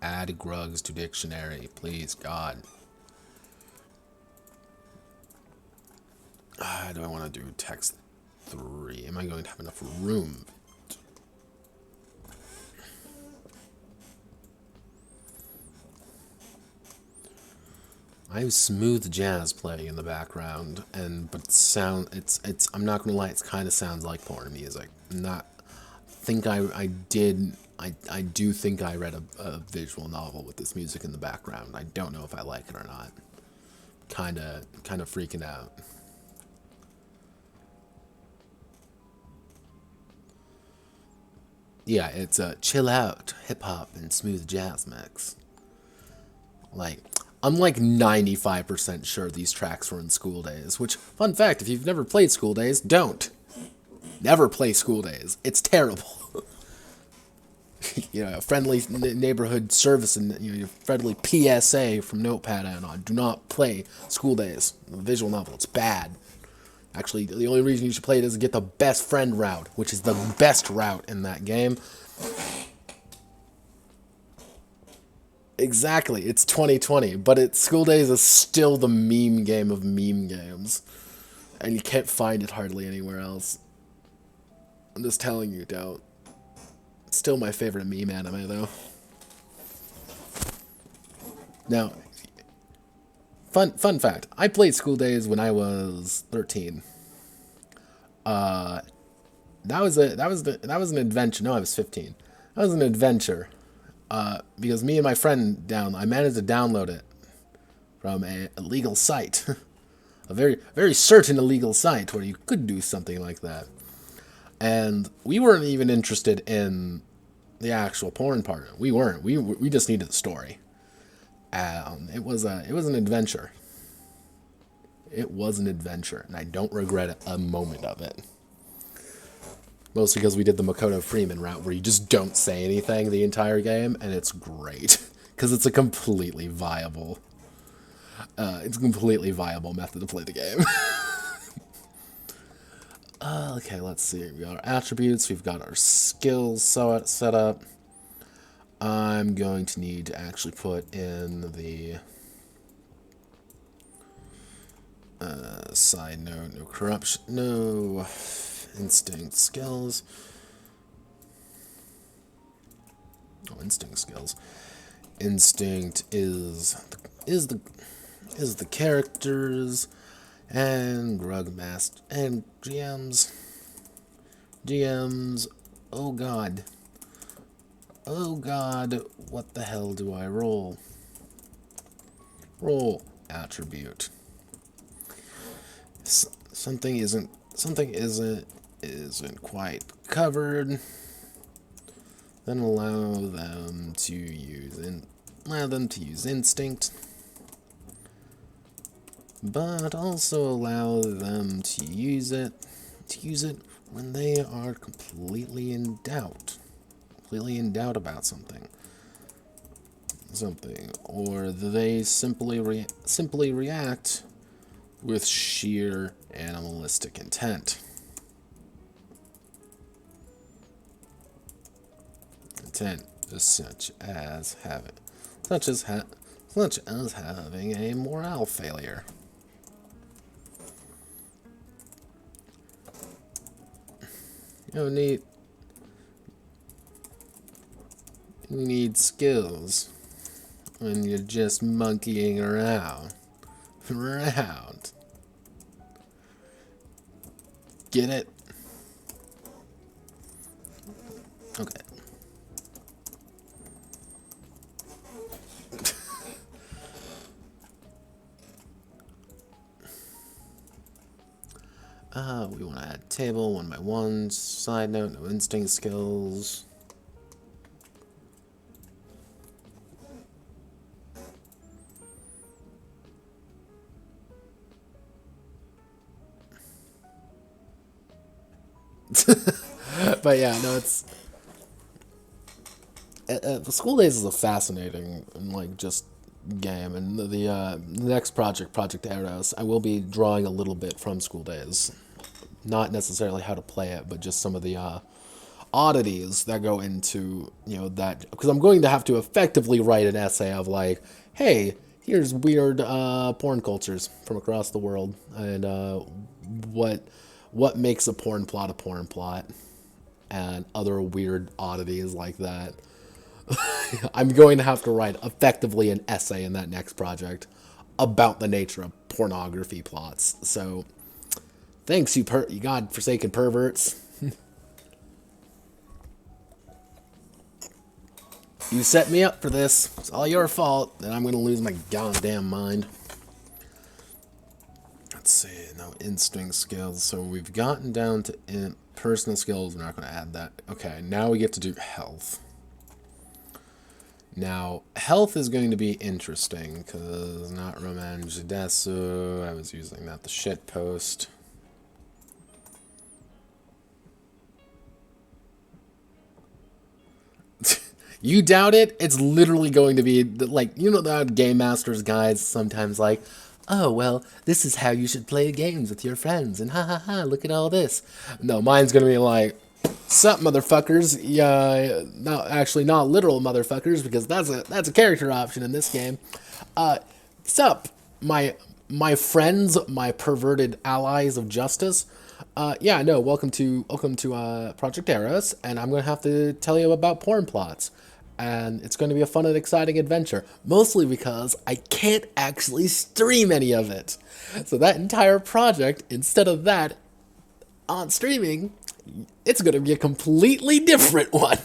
Add Grugs to dictionary, please, God. Do I want to do text 3? Am I going to have enough room? I have smooth jazz playing in the background, but I'm not gonna lie, it kind of sounds like porn music. I do think I read a visual novel with this music in the background. I don't know if I like it or not. Kind of freaking out. Yeah, it's a chill out hip hop and smooth jazz mix. I'm like 95% sure these tracks were in School Days, which, fun fact, if you've never played School Days, don't. Never play School Days. It's terrible. A friendly neighborhood service and your friendly PSA from Notepad and on. Do not play School Days. The visual novel, it's bad. Actually, the only reason you should play it is to get the best friend route, which is the best route in that game. Exactly, it's 2020, but School Days is still the meme game of meme games. And you can't find it hardly anywhere else. I'm just telling you, don't. It's still my favorite meme anime, though. Now, fun fact, I played School Days when I was 13. That was an adventure. No, I was 15. That was an adventure. Because me and my friend I managed to download it from a illegal site. A very, very certain illegal site where you could do something like that. And we weren't even interested in the actual porn part. We weren't. We just needed the story. It was an adventure. It was an adventure, and I don't regret a moment of it. Mostly because we did the Makoto Freeman route, where you just don't say anything the entire game, and it's great. Because it's a completely viable... method to play the game. Okay, let's see. We've got our attributes, we've got our skills set up. I'm going to need to actually put in the... side note, no corruption, no instinct skills. Oh, instinct skills. Instinct is the characters and Grug Master and GMs. Oh god. Oh god, what the hell do I roll? Roll attribute. Something isn't quite covered. Then allow them to use instinct, but also allow them to use it when they are completely in doubt about something, or they simply react with sheer animalistic intent. Such as having a morale failure. You need skills when you're just monkeying around. Get it? Okay. We want to add table 1 by 1. Side note, no instinct skills. But yeah, no, it's... the School Days is a fascinating, just game, and the next Project Eros, I will be drawing a little bit from School Days. Not necessarily how to play it, but just some of the oddities that go into, that, because I'm going to have to effectively write an essay of hey, here's weird porn cultures from across the world, and what makes a porn plot, and other weird oddities like that. I'm going to have to write effectively an essay in that next project about the nature of pornography plots. So, thanks, you godforsaken perverts. You set me up for this. It's all your fault, and I'm going to lose my goddamn mind. Let's see, no instinct skills. So we've gotten down to personal skills. We're not going to add that. Okay, now we get to do health. Now, health is going to be interesting, because not Roman Jidesu, I was using that, the shit post. You doubt it? It's literally going to be, the Game Master's guides sometimes oh, well, this is how you should play games with your friends, and ha ha ha, look at all this. No, mine's going to be sup, motherfuckers? Yeah, not literal motherfuckers, because that's a character option in this game. Sup, my friends, my perverted allies of justice. Yeah, no, welcome to Project Eros, and I'm gonna have to tell you about porn plots, and it's going to be a fun and exciting adventure. Mostly because I can't actually stream any of it, so that entire project, instead of that on streaming, it's going to be a completely different one.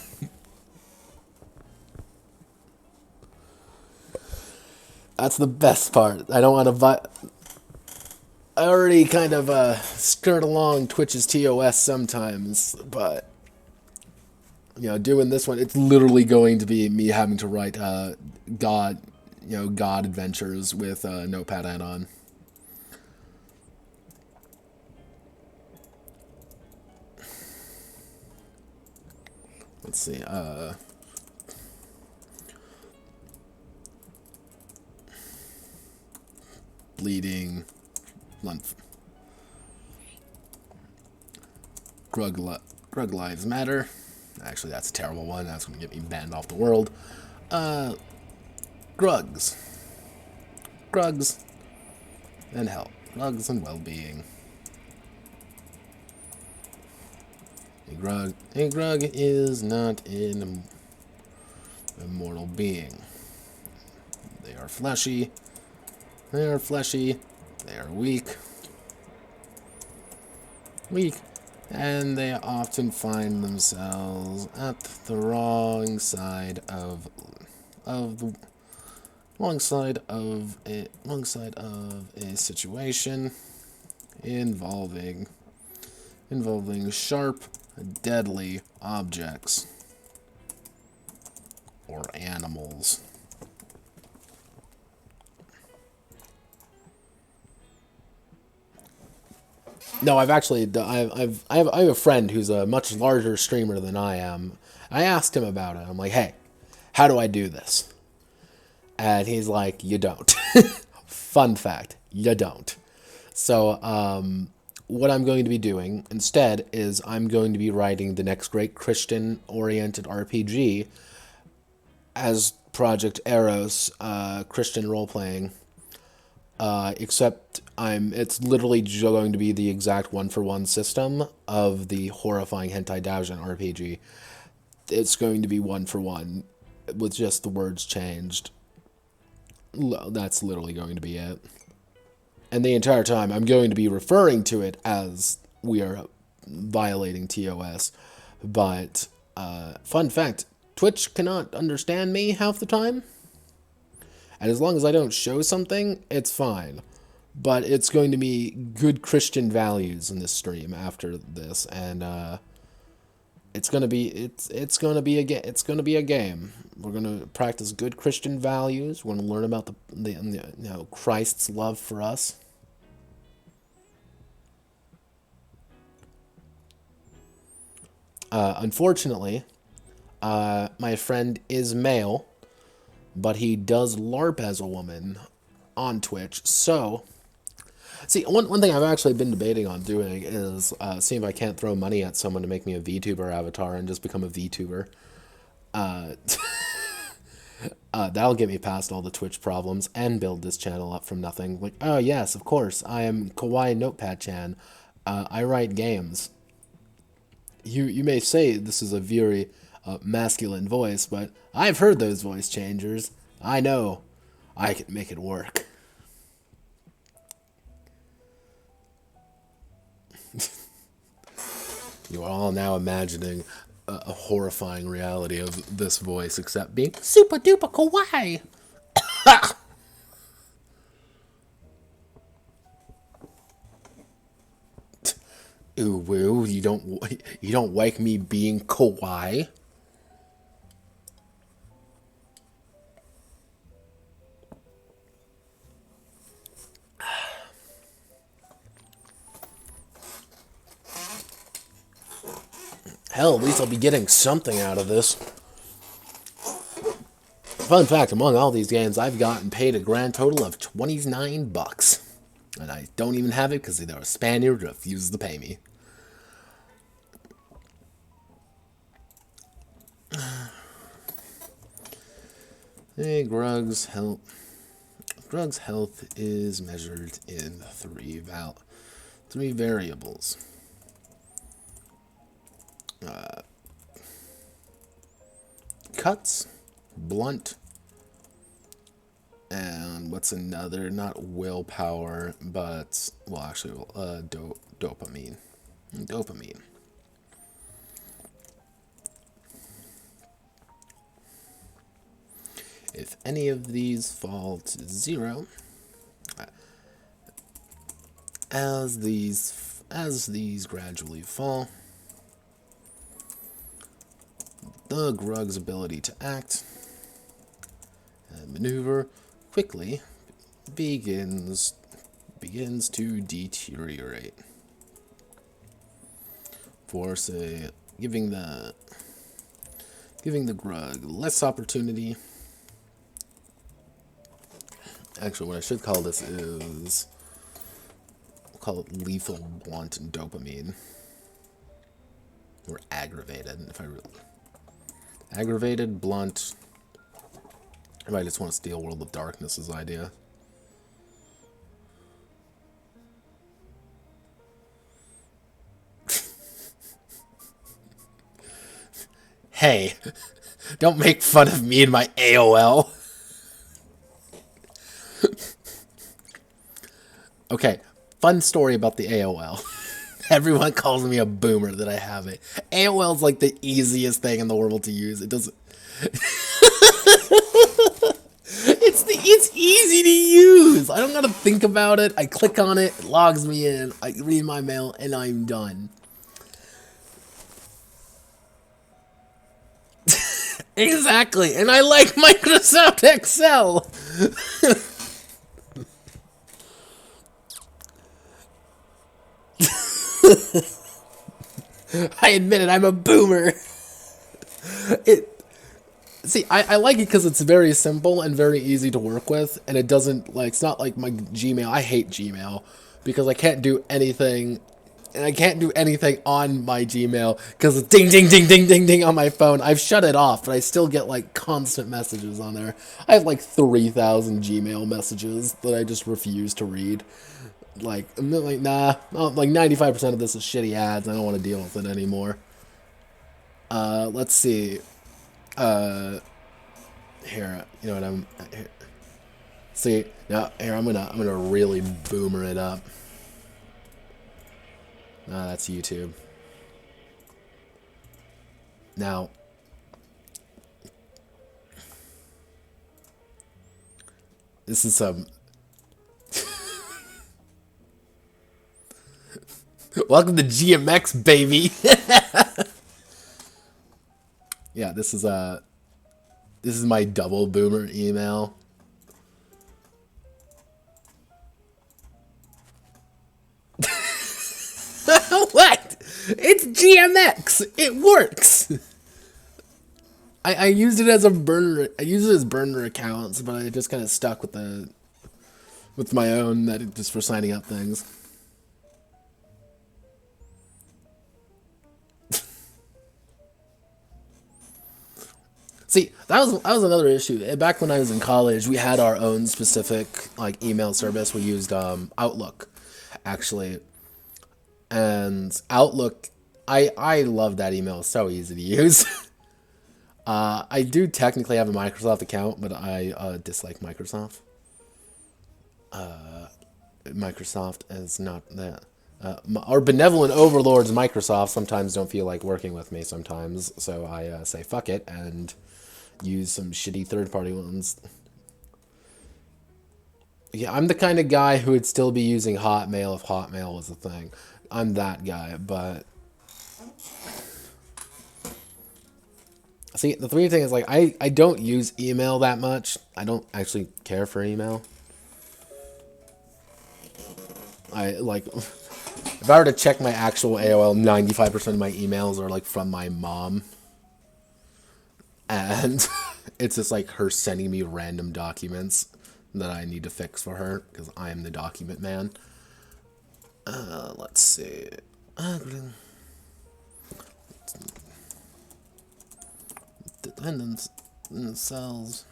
That's the best part. I don't want to I already kind of skirt along Twitch's TOS sometimes, but doing this one, it's literally going to be me having to write God adventures with Notepad add-on. let's see, bleeding, Grug Lives Matter. Actually, that's a terrible one. That's going to get me banned off the world. Grugs. Grugs and health. Grugs and well-being. A Grug is not an immortal being. They are fleshy. They are fleshy. They are weak. And they often find themselves at the wrong side of the wrong side of a situation involving sharp, deadly objects or animals. No, I've actually I have a friend who's a much larger streamer than I am. I asked him about it. I'm like, hey, how do I do this? And he's like, you don't. Fun fact, you don't. So what I'm going to be doing instead is I'm going to be writing the next great Christian-oriented RPG as Project Eros, Christian role-playing. Except it's literally going to be the exact one-for-one system of the horrifying Hentai Daijin RPG. It's going to be one-for-one with just the words changed. That's literally going to be it. And the entire time, I'm going to be referring to it as we are violating TOS. But, fun fact, Twitch cannot understand me half the time. And as long as I don't show something, it's fine. But it's going to be good Christian values in this stream after this, and it's gonna be a game. We're gonna practice good Christian values. We're gonna learn about the Christ's love for us. Unfortunately, my friend is male, but he does LARP as a woman on Twitch. So, see, one thing I've actually been debating on doing is seeing if I can't throw money at someone to make me a VTuber avatar and just become a VTuber. That'll get me past all the Twitch problems and build this channel up from nothing. Like, oh yes, of course, I am Kawaii Notepad-chan. I write games. You may say this is a very masculine voice, but I've heard those voice changers. I know I can make it work. You are all now imagining a horrifying reality of this voice, except being super duper kawaii. Ooh, woo! You don't like me being kawaii. Hell, at least I'll be getting something out of this. Fun fact, among all these games, I've gotten paid a grand total of $29. And I don't even have it because they're a Spaniard who refuses to pay me. Hey, Grug's health is measured in three variables. Cuts, blunt, and what's another? Not willpower, but, well, actually, dopamine. Dopamine. If any of these fall to 0, as these gradually fall, the Grug's ability to act and maneuver quickly begins to deteriorate. For, say, giving the Giving the Grug less opportunity. Actually, what I should call this is... We'll call it lethal blunt dopamine. Or aggravated, if I really... Aggravated, blunt... I might just want to steal World of Darkness's idea. Hey, don't make fun of me and my AOL. Okay, fun story about the AOL. Everyone calls me a boomer that I have it. AOL is like the easiest thing in the world to use. It doesn't... It's easy to use. I don't gotta think about it. I click on it, it logs me in, I read my mail, and I'm done. Exactly, and I like Microsoft Excel. I admit it, I'm a boomer. See, I like it because it's very simple and very easy to work with, and it doesn't, like, it's not like my Gmail. I hate Gmail because I can't do anything, and I can't do anything on my Gmail because it's ding, ding, ding, ding, ding, ding on my phone. I've shut it off, but I still get, like, constant messages on there. I have, like, 3,000 Gmail messages that I just refuse to read. Like, I'm like, nah, like, 95% of this is shitty ads. I don't want to deal with it anymore. Let's see. Here, you know what here. See, now here I'm gonna really boomer it up. That's YouTube. Now, this is some. Welcome to GMX, baby. Yeah, this is my double boomer email. What? It's GMX. It works. I used it as a burner. I used it as burner accounts, but I just kind of stuck with my own that just for signing up things. See, that was another issue. Back when I was in college, we had our own specific like email service. We used Outlook, actually, and Outlook. I love that email. It's so easy to use. I do technically have a Microsoft account, but I dislike Microsoft. Microsoft is not that. Our benevolent overlords, Microsoft, sometimes don't feel like working with me sometimes, so I say fuck it and use some shitty third-party ones. Yeah, I'm the kind of guy who would still be using Hotmail if Hotmail was a thing. I'm that guy, but... See, the three thing is, like, I don't use email that much. I don't actually care for email. If I were to check my actual AOL, 95% of my emails are, like, from my mom. And it's just, like, her sending me random documents that I need to fix for her, because I am the document man. Let's see. Dependents in cells.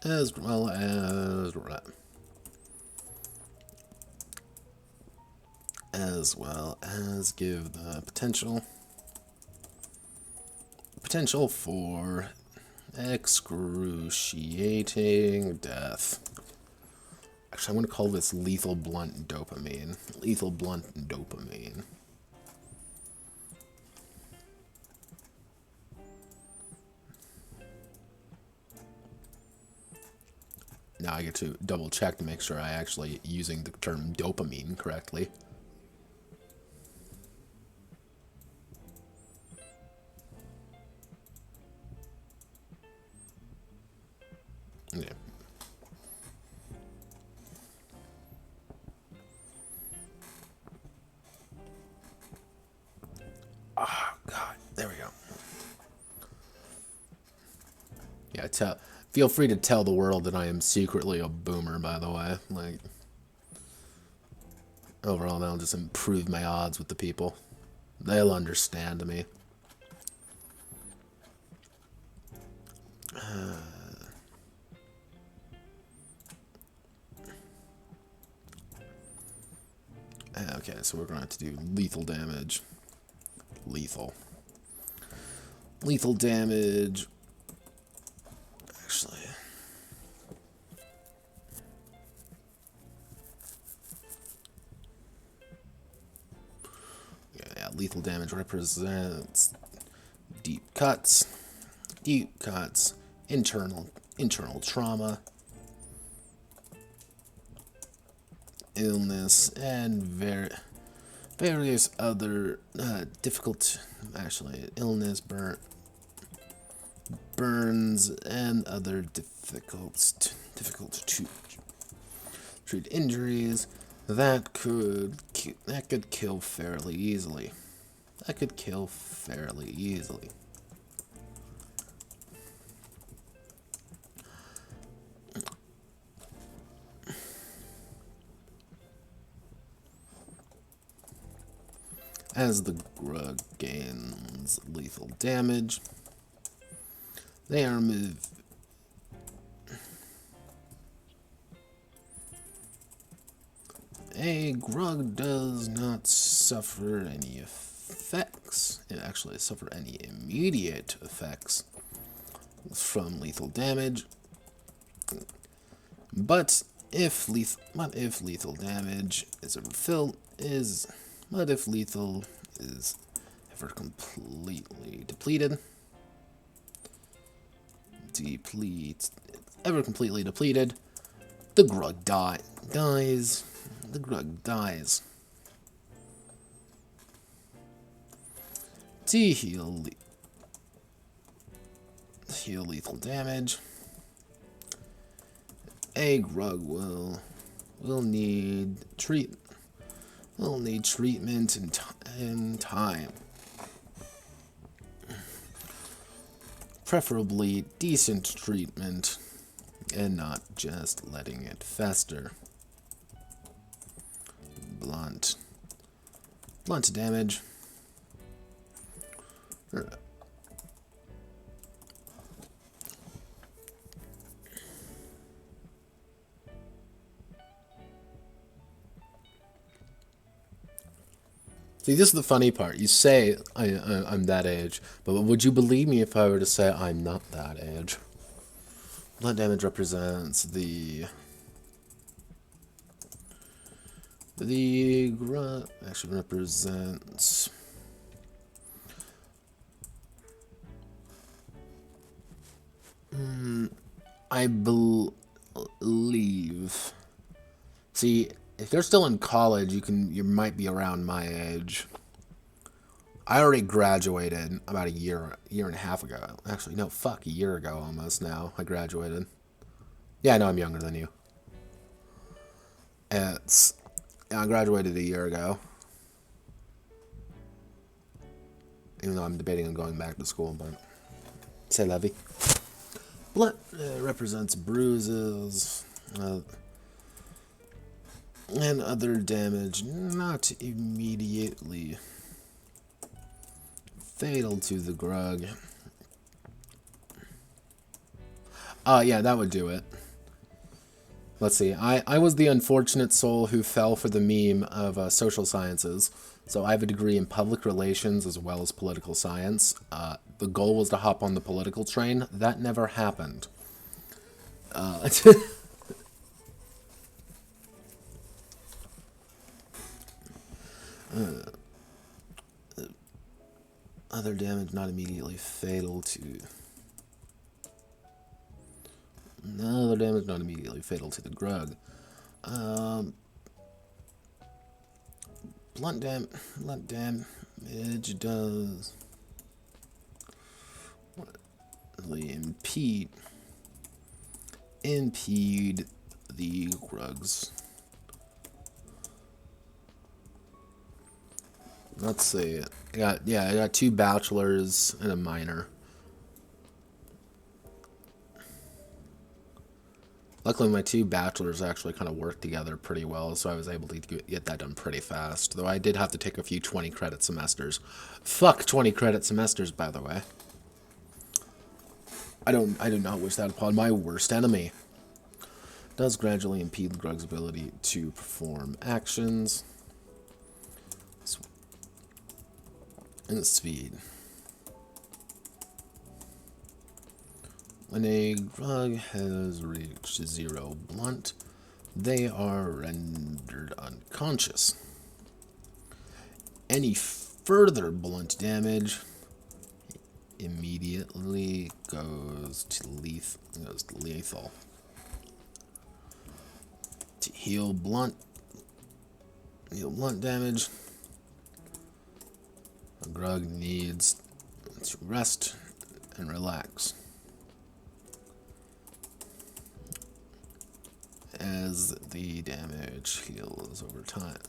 As well as give the potential for excruciating death. Actually, I'm going to call this lethal blunt dopamine. Lethal blunt dopamine. Now I get to double check to make sure I actually using the term dopamine correctly. Yeah. Yeah, feel free to tell the world that I am secretly a boomer, by the way. Like, overall, that'll just improve my odds with the people. They'll understand me. Okay, so we're going to have to do lethal damage. Lethal. Lethal damage. Actually. Yeah, lethal damage represents deep cuts. Deep cuts. Internal trauma. Illness and various other difficult, actually, illness, burns, and other difficult to treat injuries that could kill fairly easily. As the Grug gains lethal damage, they are moved. A Grug does not suffer any effects. It actually suffer any immediate effects from lethal damage. But if lethal damage is ever completely depleted, the Grug dies. The Grug dies. To heal lethal damage, a Grug will need treatment in time. Preferably decent treatment and not just letting it fester. Blunt damage. See, this is the funny part. You say I'm that age, but would you believe me if I were to say I'm not that age? Blunt damage represents the grunt actually represents I believe. See, if you're still in college, you might be around my age. I already graduated about a year and a half ago. Actually, no, fuck, a year ago almost now. I graduated. Yeah, I know I'm younger than you. I graduated a year ago. Even though I'm debating on going back to school, but c'est la vie. Blunt represents bruises and other damage not immediately fatal to the Grug. Yeah, that would do it. Let's see. I was the unfortunate soul who fell for the meme of social sciences. So I have a degree in public relations as well as political science. The goal was to hop on the political train. That never happened. Other damage not immediately fatal to... Other damage not immediately fatal to the Grug. Blunt damage does impede the Grugs. Let's see. I got 2 bachelors and a minor. Luckily, my 2 bachelors actually kind of worked together pretty well, so I was able to get that done pretty fast. Though I did have to take a few 20-credit semesters. Fuck 20-credit semesters, by the way. I do not wish that upon my worst enemy. Does gradually impede Grug's ability to perform actions. And speed. When a Grug has reached 0 blunt, they are rendered unconscious. Any further blunt damage immediately goes to lethal. To heal blunt damage, a Grug needs to rest and relax. As the damage heals over time.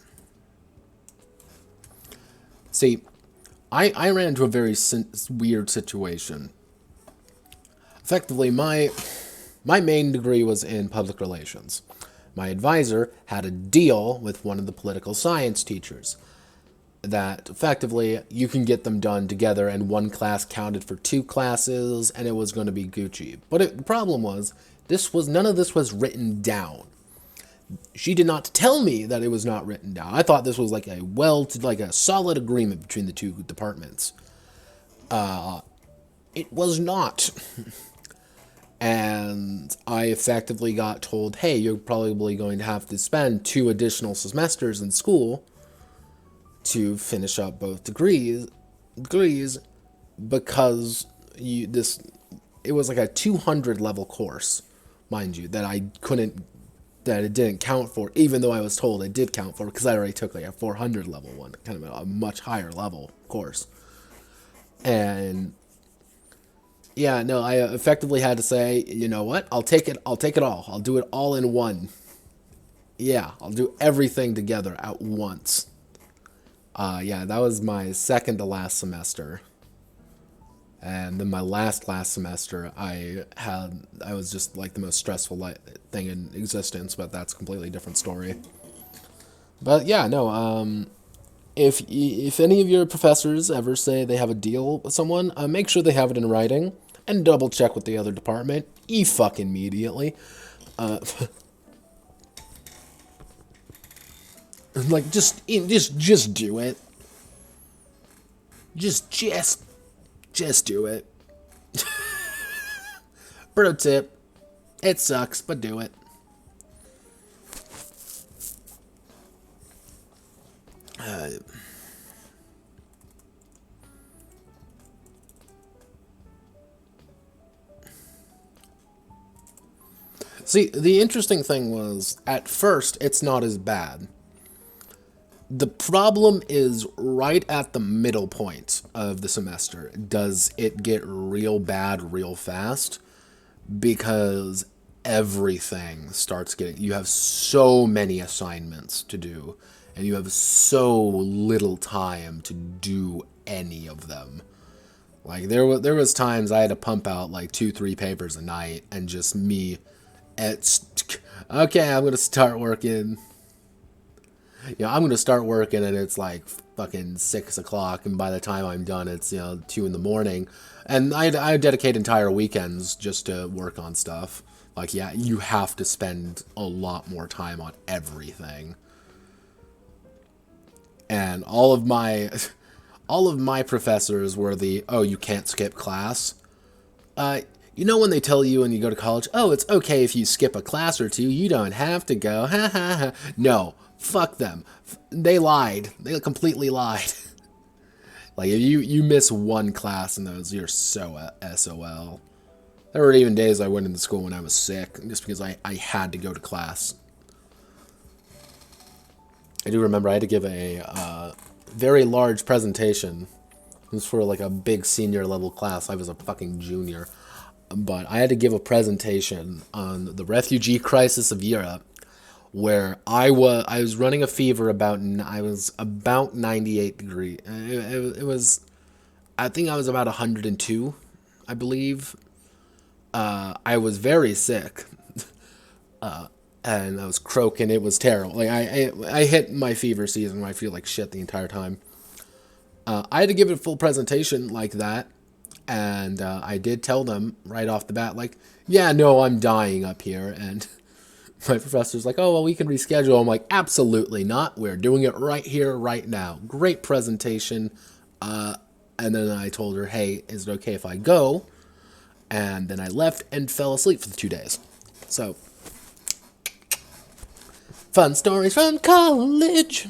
See, I ran into a very weird situation. Effectively, my main degree was in public relations. My advisor had a deal with one of the political science teachers that effectively you can get them done together, and one class counted for 2 classes, and it was going to be Gucci. But the problem was, none of this was written down. She did not tell me that it was not written down. I thought this was like a solid agreement between the 2 departments. It was not. And I effectively got told, hey, you're probably going to have to spend 2 additional semesters in school to finish up both degrees because it was like a 200 level course, mind you, that it didn't count for, even though I was told it did count for, because I already took like a 400 level one, kind of a much higher level course. And yeah, no, I effectively had to say, you know what, I'll take it all. I'll do it all in one. Yeah, I'll do everything together at once. Yeah, that was my second to last semester. And then my last semester, I was just like the most stressful thing in existence, but that's a completely different story. But yeah, no, if any of your professors ever say they have a deal with someone, make sure they have it in writing, and double check with the other department, fucking immediately. Like, just do it. Just do it. Pro tip. It sucks, but do it. See, the interesting thing was, at first, it's not as bad. The problem is right at the middle point of the semester. Does it get real bad real fast? Because everything starts you have so many assignments to do, and you have so little time to do any of them. Like, there was times I had to pump out like 2-3 papers a night, and just me, okay, I'm going to start working. I'm going to start working, and it's like fucking 6 o'clock, and by the time I'm done, it's, 2 in the morning. And I dedicate entire weekends just to work on stuff. Like, yeah, you have to spend a lot more time on everything. And all of my professors were you can't skip class. When they tell you when you go to college, it's okay if you skip a class or 2, you don't have to go, ha ha ha. No, fuck them. They lied. They completely lied. Like, if you miss one class in those, you're so SOL. There were even days I went into school when I was sick, just because I had to go to class. I do remember I had to give a very large presentation. It was for like a big senior level class. I was a fucking junior. But I had to give a presentation on the refugee crisis of Europe, where I was running a fever I was about 98 degrees. It was, I think I was about 102, I believe. I was very sick. and I was croaking. It was terrible. Like I hit my fever season where I feel like shit the entire time. I had to give it a full presentation like that, and I did tell them right off the bat, like, yeah, no, I'm dying up here, and my professor's like, oh, well, we can reschedule. I'm like, absolutely not. We're doing it right here, right now. Great presentation. And then I told her, hey, is it okay if I go? And then I left and fell asleep for the 2 days. So, fun stories from college.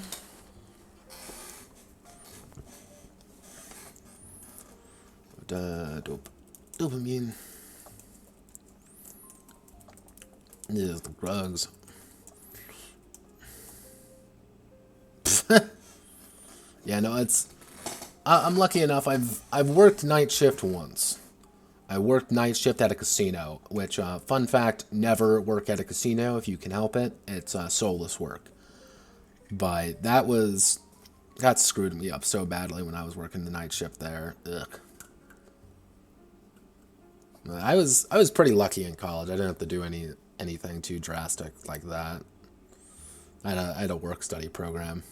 Dopamine. Is the Grugs. Yeah, no, it's. I'm lucky enough. I've worked night shift once. I worked night shift at a casino, which, fun fact, never work at a casino if you can help it. It's soulless work. But that screwed me up so badly when I was working the night shift there. Ugh. I was pretty lucky in college. I didn't have to do anything too drastic like that. I had a work study program.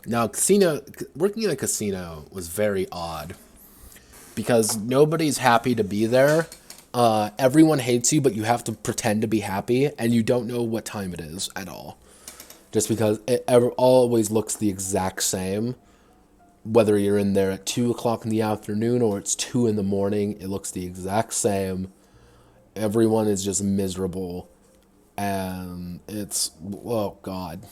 Now, working in a casino was very odd because nobody's happy to be there. Everyone hates you, but you have to pretend to be happy, and you don't know what time it is at all. Just because it always looks the exact same. Whether you're in there at 2 o'clock in the afternoon or it's 2 in the morning, it looks the exact same. Everyone is just miserable. And it's, oh God.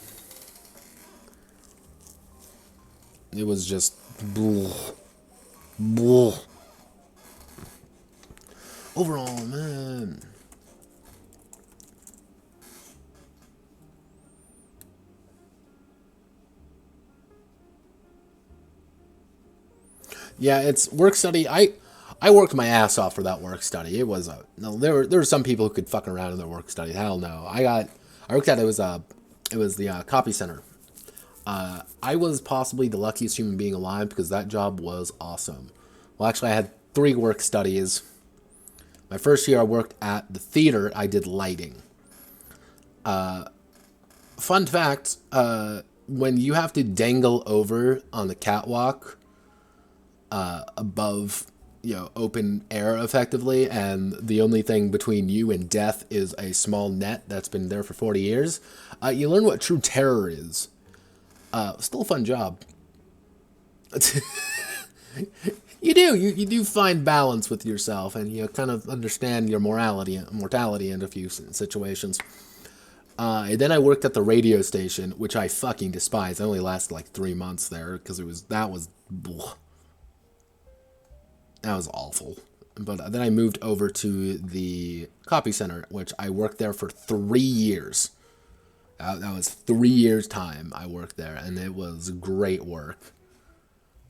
It was just, bleh, bleh. Overall, man. Yeah, it's work study. I worked my ass off for that work study. It was no. There were some people who could fuck around in their work study. Hell no. I worked at it was the copy center. I was possibly the luckiest human being alive because that job was awesome. Well, actually, I had 3 work studies. My first year, I worked at the theater. I did lighting. Fun fact: when you have to dangle over on the catwalk above, open air effectively, and the only thing between you and death is a small net that's been there for 40 years, you learn what true terror is. Still a fun job. You do. You do find balance with yourself, and you kind of understand your mortality in a few situations. And then I worked at the radio station, which I fucking despise. I only lasted like 3 months there because that was awful. But then I moved over to the copy center, which I worked there for 3 years. That was 3 years' time I worked there, and it was great work.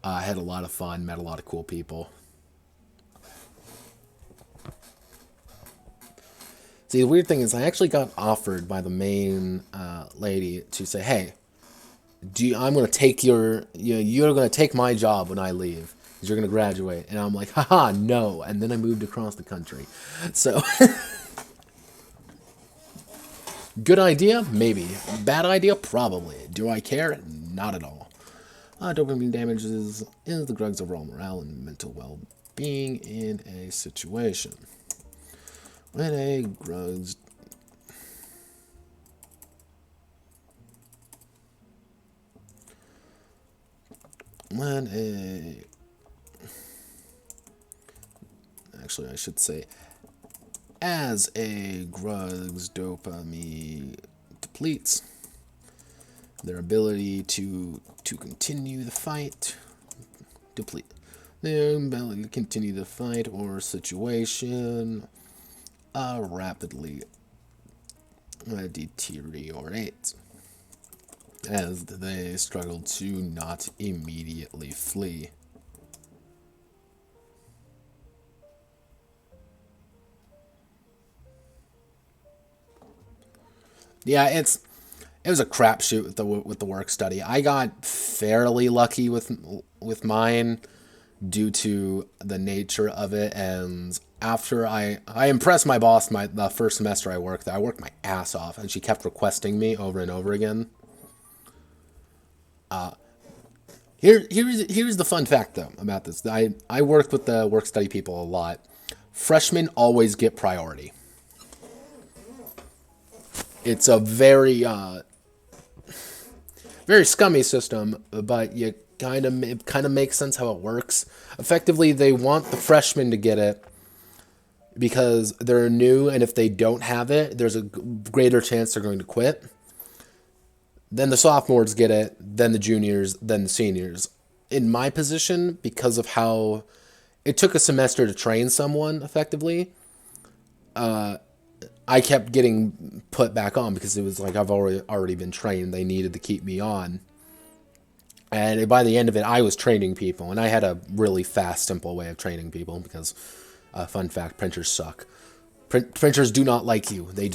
I had a lot of fun, met a lot of cool people. See, the weird thing is I actually got offered by the main lady to say, hey, I'm going to take you're going to take my job when I leave. You're going to graduate. And I'm like, haha, no. And then I moved across the country. So, good idea? Maybe. Bad idea? Probably. Do I care? Not at all. Dopamine damages is the Grug's overall morale and mental well-being in a situation. When a Grug's actually I should say as a Grug's dopamine depletes, their ability to continue the fight deplete. Their ability to continue the fight or situation rapidly deteriorates as they struggle to not immediately flee. Yeah, it was a crapshoot with the work study. I got fairly lucky with mine due to the nature of it, and after I impressed my boss the first semester I worked there. I worked my ass off, and she kept requesting me over and over again. Here's the fun fact though about this. I worked with the work study people a lot. Freshmen always get priority. It's a very very scummy system, but it kind of makes sense how it works. Effectively, they want the freshmen to get it because they're new, and if they don't have it, there's a greater chance they're going to quit. Then the sophomores get it, then the juniors, then the seniors. In my position, because of how it took a semester to train someone effectively, I kept getting put back on because it was like I've already been trained. They needed to keep me on. And by the end of it, I was training people, and I had a really fast, simple way of training people because, fun fact, printers suck. Printers do not like you. They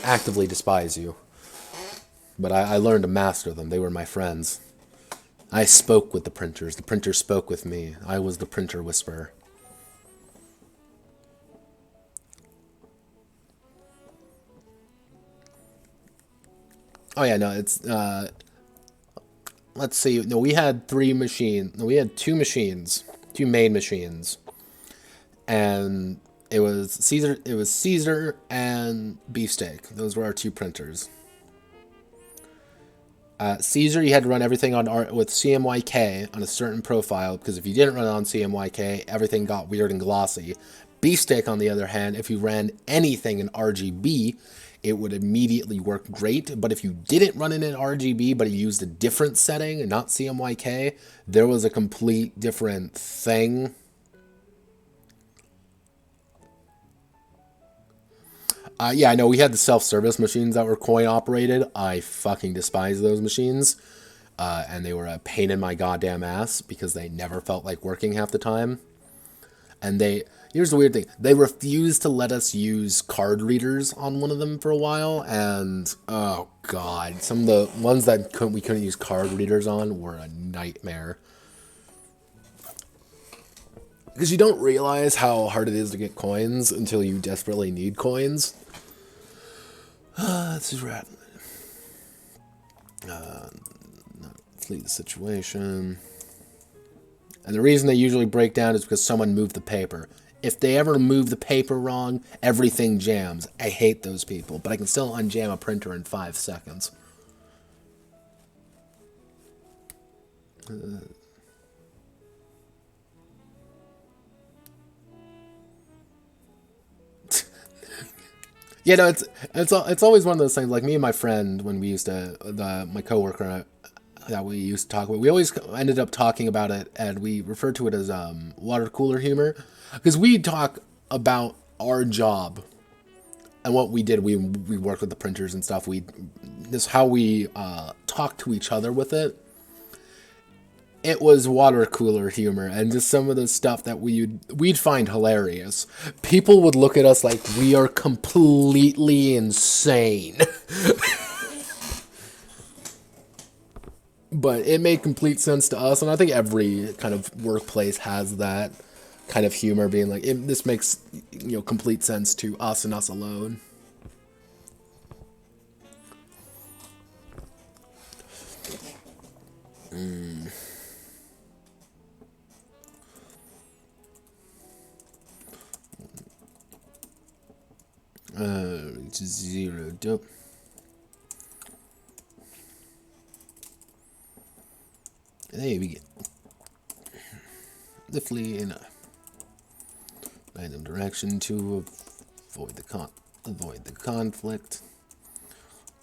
actively despise you. But I learned to master them. They were my friends. I spoke with the printers. The printers spoke with me. I was the printer whisperer. Oh yeah, no, it's let's see. No, we had we had two machines, two main machines, and it was Caesar and Beefsteak. Those were our two printers. Caesar, you had to run everything with CMYK on a certain profile, because if you didn't run it on CMYK, everything got weird and glossy. Beefsteak, on the other hand, if you ran anything in RGB, it would immediately work great. But if you didn't run it in RGB, but you used a different setting and not CMYK, there was a complete different thing. Yeah, I know we had the self-service machines that were coin operated. I fucking despise those machines. And they were a pain in my goddamn ass because they never felt like working half the time. And here's the weird thing. They refused to let us use card readers on one of them for a while. And, oh god, some of the ones that we couldn't use card readers on were a nightmare. Because you don't realize how hard it is to get coins until you desperately need coins. Let's just rat. Let's leave the situation. And the reason they usually break down is because someone moved the paper. If they ever move the paper wrong, everything jams. I hate those people, but I can still unjam a printer in 5 seconds. Yeah, no, it's always one of those things. Like me and my friend, when we used to, my coworker that we used to talk about, we always ended up talking about it, and we referred to it as water cooler humor, because we talk about our job and what we did. We worked with the printers and stuff. This how we talk to each other with it. It was water cooler humor, and just some of the stuff that we'd find hilarious. People would look at us like we are completely insane. But it made complete sense to us, and I think every kind of workplace has that kind of humor, being like, this makes complete sense to us and us alone. It's 0 dope. And there we go. The flee in a random direction to avoid the conflict,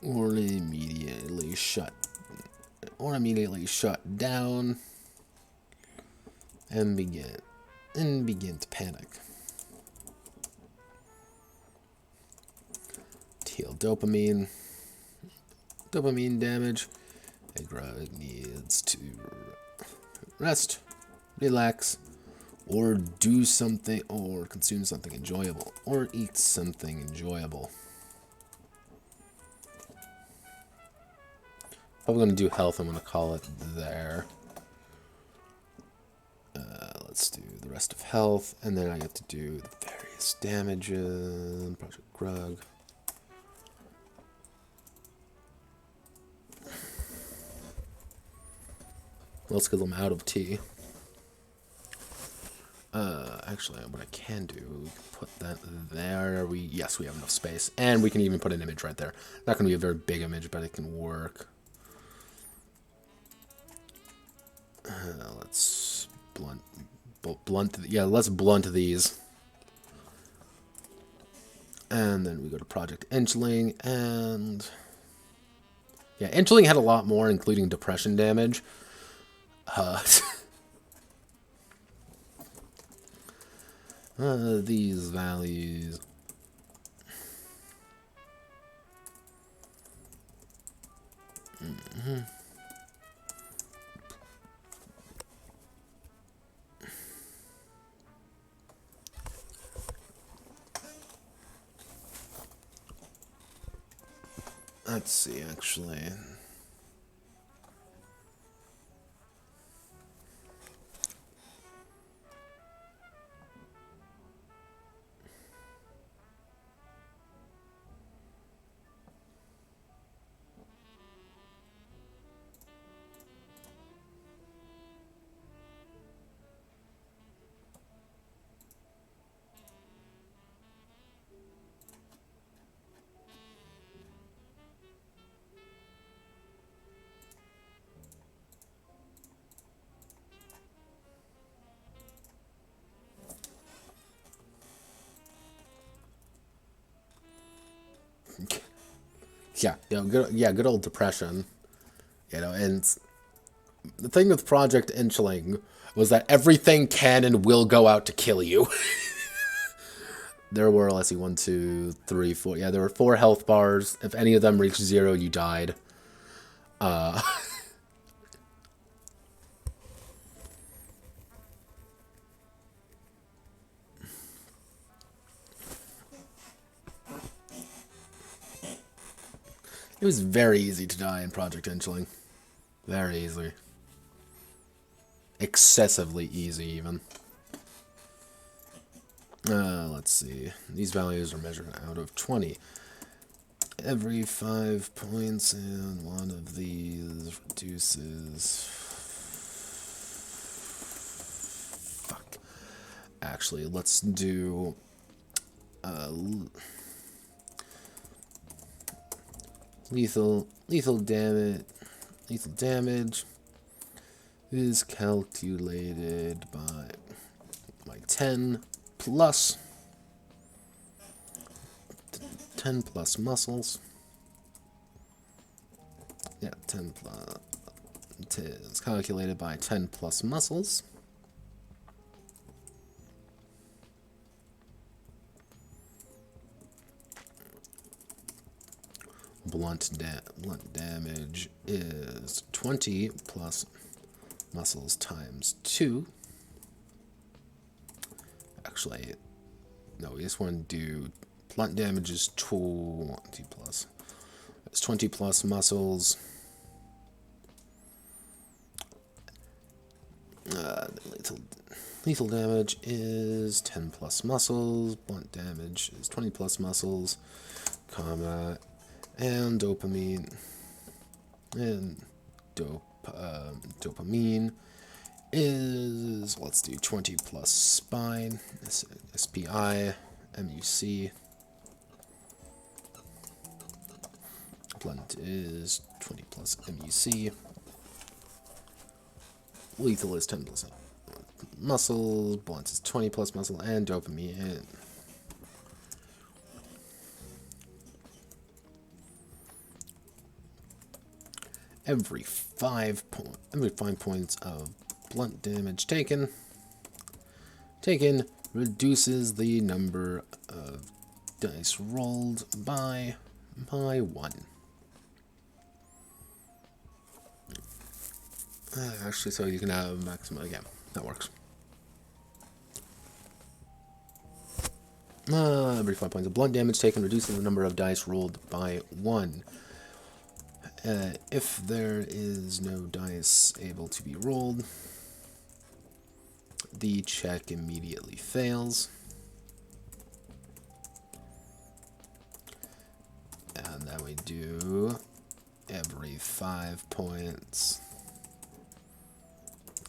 or immediately shut down, and begin to panic. Heal dopamine damage. A Grug needs to rest, relax, or do something, or consume something enjoyable, or eat something enjoyable. I'm going to do health. I'm going to call it there. Let's do the rest of health, and then I get to do the various damages. Project Grug. Let's get them out of tea. Actually, what I can do, we can put that there. Yes, we have enough space, and we can even put an image right there. Not going to be a very big image, but it can work. Let's blunt. Yeah, let's blunt these, and then we go to Project Inchling, and yeah, Inchling had a lot more, including depression damage. These values. Let's see, actually. Good old depression. And the thing with Project Inchling was that everything can and will go out to kill you. There were, let's see, 1, 2, 3, 4. Yeah, there were 4 health bars. If any of them reached 0, you died. It was very easy to die in Project Inchling. Very easy. Excessively easy, even. Let's see. These values are measured out of 20. Every 5 points, and one of these reduces... Fuck. Actually, let's do... Lethal damage is calculated by 10 plus 10 plus muscles. Yeah, 10 plus is calculated by 10 plus muscles. Blunt damage is 20 plus muscles times 2. Actually, no, we just want to do blunt damage is 20 plus. It's 20 plus muscles. Lethal damage is 10 plus muscles. Blunt damage is 20 plus muscles. Comma. And dopamine. And dopamine is, let's do 20 plus spine. SPI. MUC. Blunt is 20 plus MUC. Lethal is 10 plus muscle. Blunt is 20 plus muscle. And dopamine. Every 5 points of blunt damage taken reduces the number of dice rolled by 1. Actually, so you can have maximum. Yeah, that works. Every 5 points of blunt damage taken reduces the number of dice rolled by 1. If there is no dice able to be rolled, the check immediately fails. And then we do every 5 points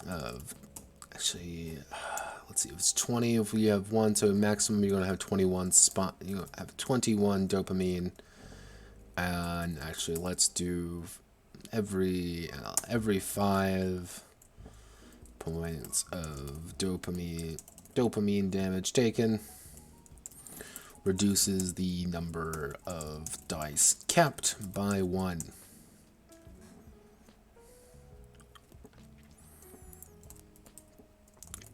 of, actually, let's see, if it's 20, if we have 1, so maximum you're going to have 21 you have 21 dopamine. And actually, let's do every 5 points of dopamine damage taken reduces the number of dice kept by 1.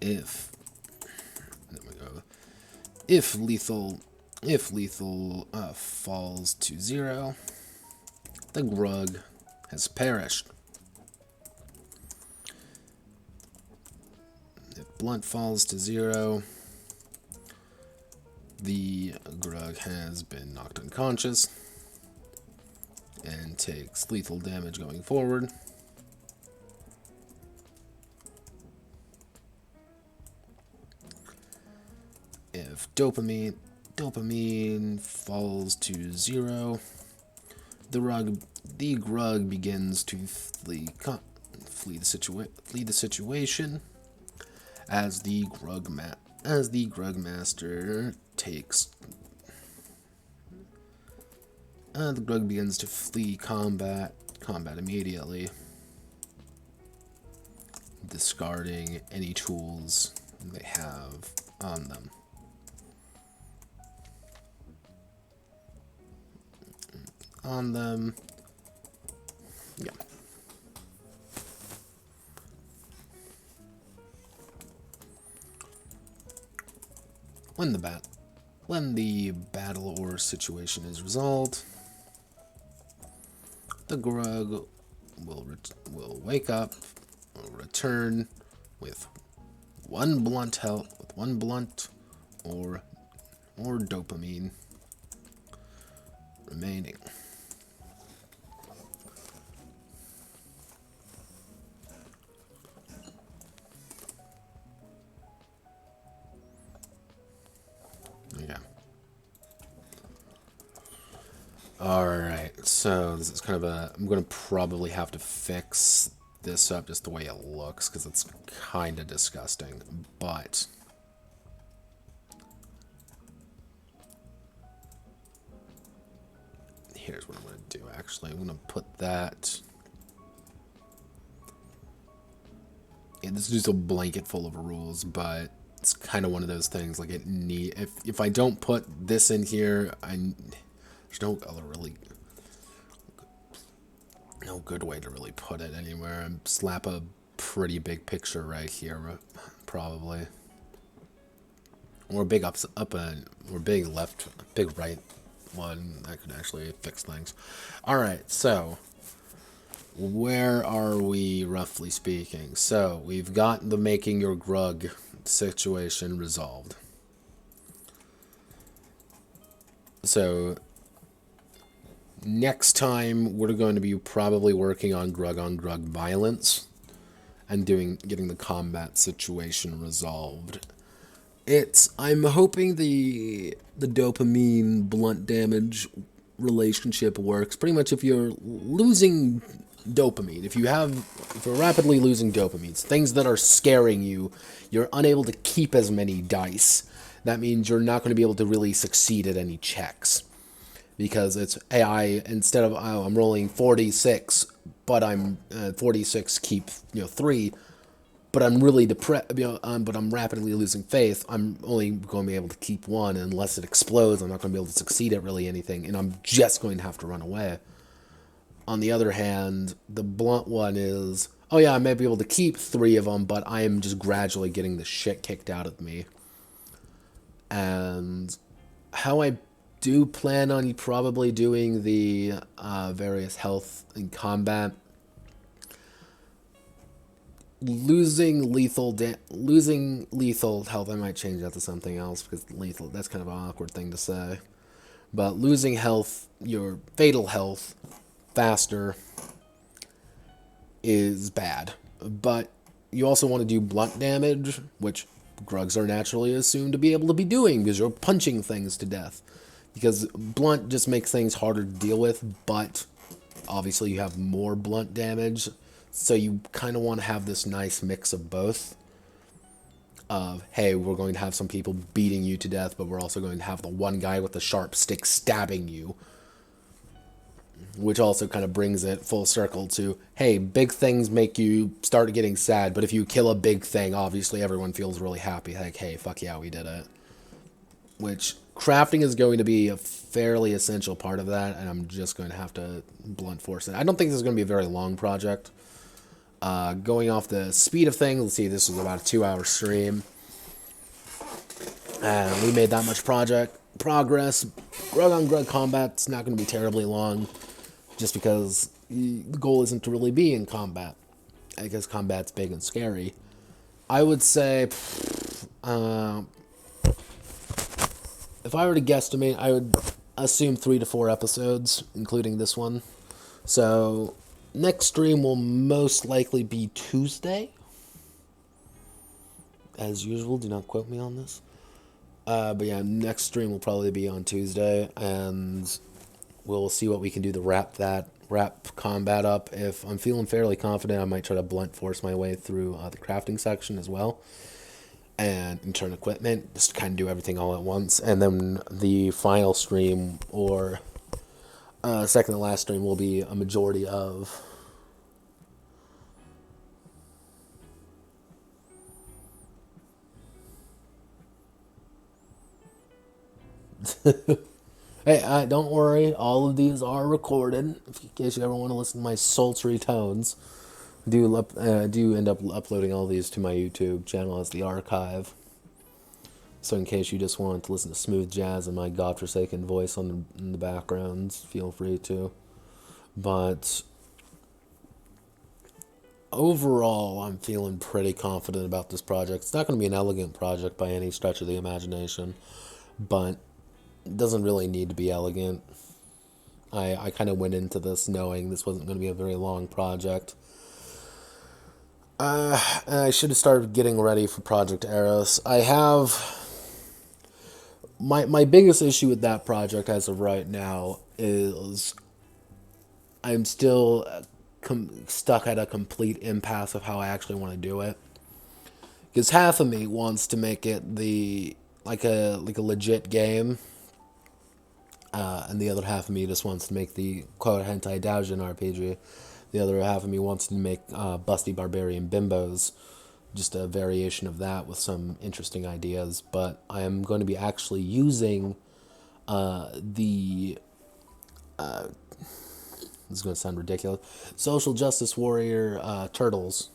If lethal falls to 0, the Grug has perished. If blunt falls to 0, the Grug has been knocked unconscious and takes lethal damage going forward. If dopamine falls to 0, the Grug begins to flee the situation as the Grug master takes. The Grug begins to flee combat immediately, discarding any tools they have on them. Yeah. When the battle or situation is resolved, the Grug will wake up, will return with one blunt or dopamine remaining. Yeah. Alright, so this is kind of I'm going to probably have to fix this up just the way it looks, because it's kind of disgusting, but here's what I'm going to do, actually. I'm going to put that. Yeah, this is just a blanket full of rules, but it's kind of one of those things, like if I don't put this in here, there's no good way to really put it anywhere. And slap a pretty big picture right here, probably, or a big or big left, big right one that could actually fix things. All right, so where are we roughly speaking? So we've got the making your Grug situation resolved. So next time we're going to be probably working on Grug violence and getting the combat situation resolved. I'm hoping the dopamine blunt damage relationship works. Pretty much if you're losing dopamine, if you're rapidly losing dopamine, things that are scaring you, you're unable to keep as many dice. That means you're not going to be able to really succeed at any checks. Because it's AI, instead of, I'm rolling 46, but I'm 46 keep 3, but I'm really depressed, but I'm rapidly losing faith. I'm only going to be able to keep 1, and unless it explodes, I'm not going to be able to succeed at really anything, and I'm just going to have to run away. On the other hand, the blunt one is, oh yeah, I may be able to keep 3 of them, but I am just gradually getting the shit kicked out of me. And how I do plan on probably doing the various health and combat. Losing lethal health, I might change that to something else, because lethal, that's kind of an awkward thing to say. But losing health, your fatal health, faster, is bad. But you also want to do blunt damage, which Grugs are naturally assumed to be able to be doing because you're punching things to death. Because blunt just makes things harder to deal with, but obviously you have more blunt damage. So you kind of want to have this nice mix of both. Of, hey, we're going to have some people beating you to death, but we're also going to have the one guy with the sharp stick stabbing you. Which also kind of brings it full circle to, hey, big things make you start getting sad, but if you kill a big thing, obviously everyone feels really happy. Like, hey, fuck yeah, we did it. Which, crafting is going to be a fairly essential part of that, and I'm just going to have to blunt force it. I don't think this is going to be a very long project. Going off the speed of things, let's see, this was about a 2-hour stream. And we made that much progress. Grug on Grug combat's not going to be terribly long, just because the goal isn't to really be in combat. I guess combat's big and scary. I would say, if I were to guesstimate, I would assume 3 to 4 episodes, including this one. So, next stream will most likely be Tuesday. As usual, do not quote me on this. But yeah, next stream will probably be on Tuesday, and we'll see what we can do to wrap combat up. If I'm feeling fairly confident, I might try to blunt force my way through the crafting section as well. And turn equipment, just kind of do everything all at once. And then the final stream, or second to last stream, will be a majority of... Hey, don't worry, all of these are recorded, in case you ever want to listen to my sultry tones. Do end up uploading all these to my YouTube channel as the archive. So in case you just want to listen to smooth jazz and my godforsaken voice in the background, feel free to. But overall, I'm feeling pretty confident about this project. It's not going to be an elegant project by any stretch of the imagination, but it doesn't really need to be elegant. I kind of went into this knowing this wasn't going to be a very long project. I should have started getting ready for Project Eros. I have... My biggest issue with that project as of right now is I'm still stuck at a complete impasse of how I actually want to do it. Because half of me wants to make it like a legit game, and the other half of me just wants to make the quote hentai doujin RPG. The other half of me wants to make busty barbarian bimbos, just a variation of that with some interesting ideas. But I am going to be actually using this is going to sound ridiculous, social justice warrior turtles.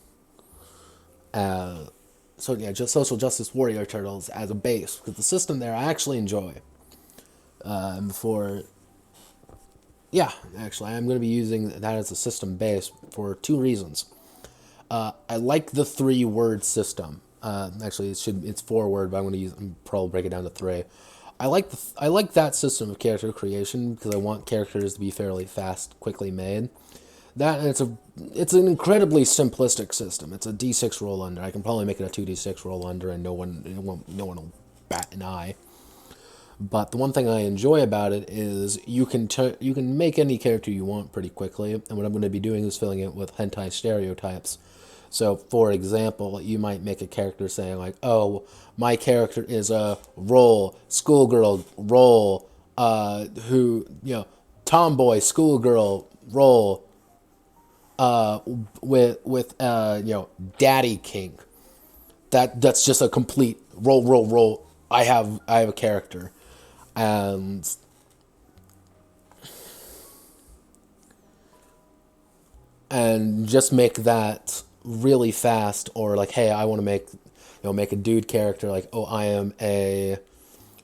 Just social justice warrior turtles as a base, because the system there I actually enjoy. I'm going to be using that as a system base for 2 reasons. I like the 3-word system. Actually, it's 4-word, but I'm probably break it down to 3. I like that system of character creation because I want characters to be fairly fast, quickly made. That, and it's an incredibly simplistic system. It's a D6 roll under. I can probably make it a 2D6 roll under, and no one will bat an eye. But the one thing I enjoy about it is you can make any character you want pretty quickly, and what I'm going to be doing is filling it with hentai stereotypes. So, for example, you might make a character saying like, "Oh, my character is a schoolgirl role, tomboy schoolgirl role, with daddy kink." That's just a complete roll. I have a character, and just make that really fast. Or like, hey, I want to make a dude character, like, oh, I am a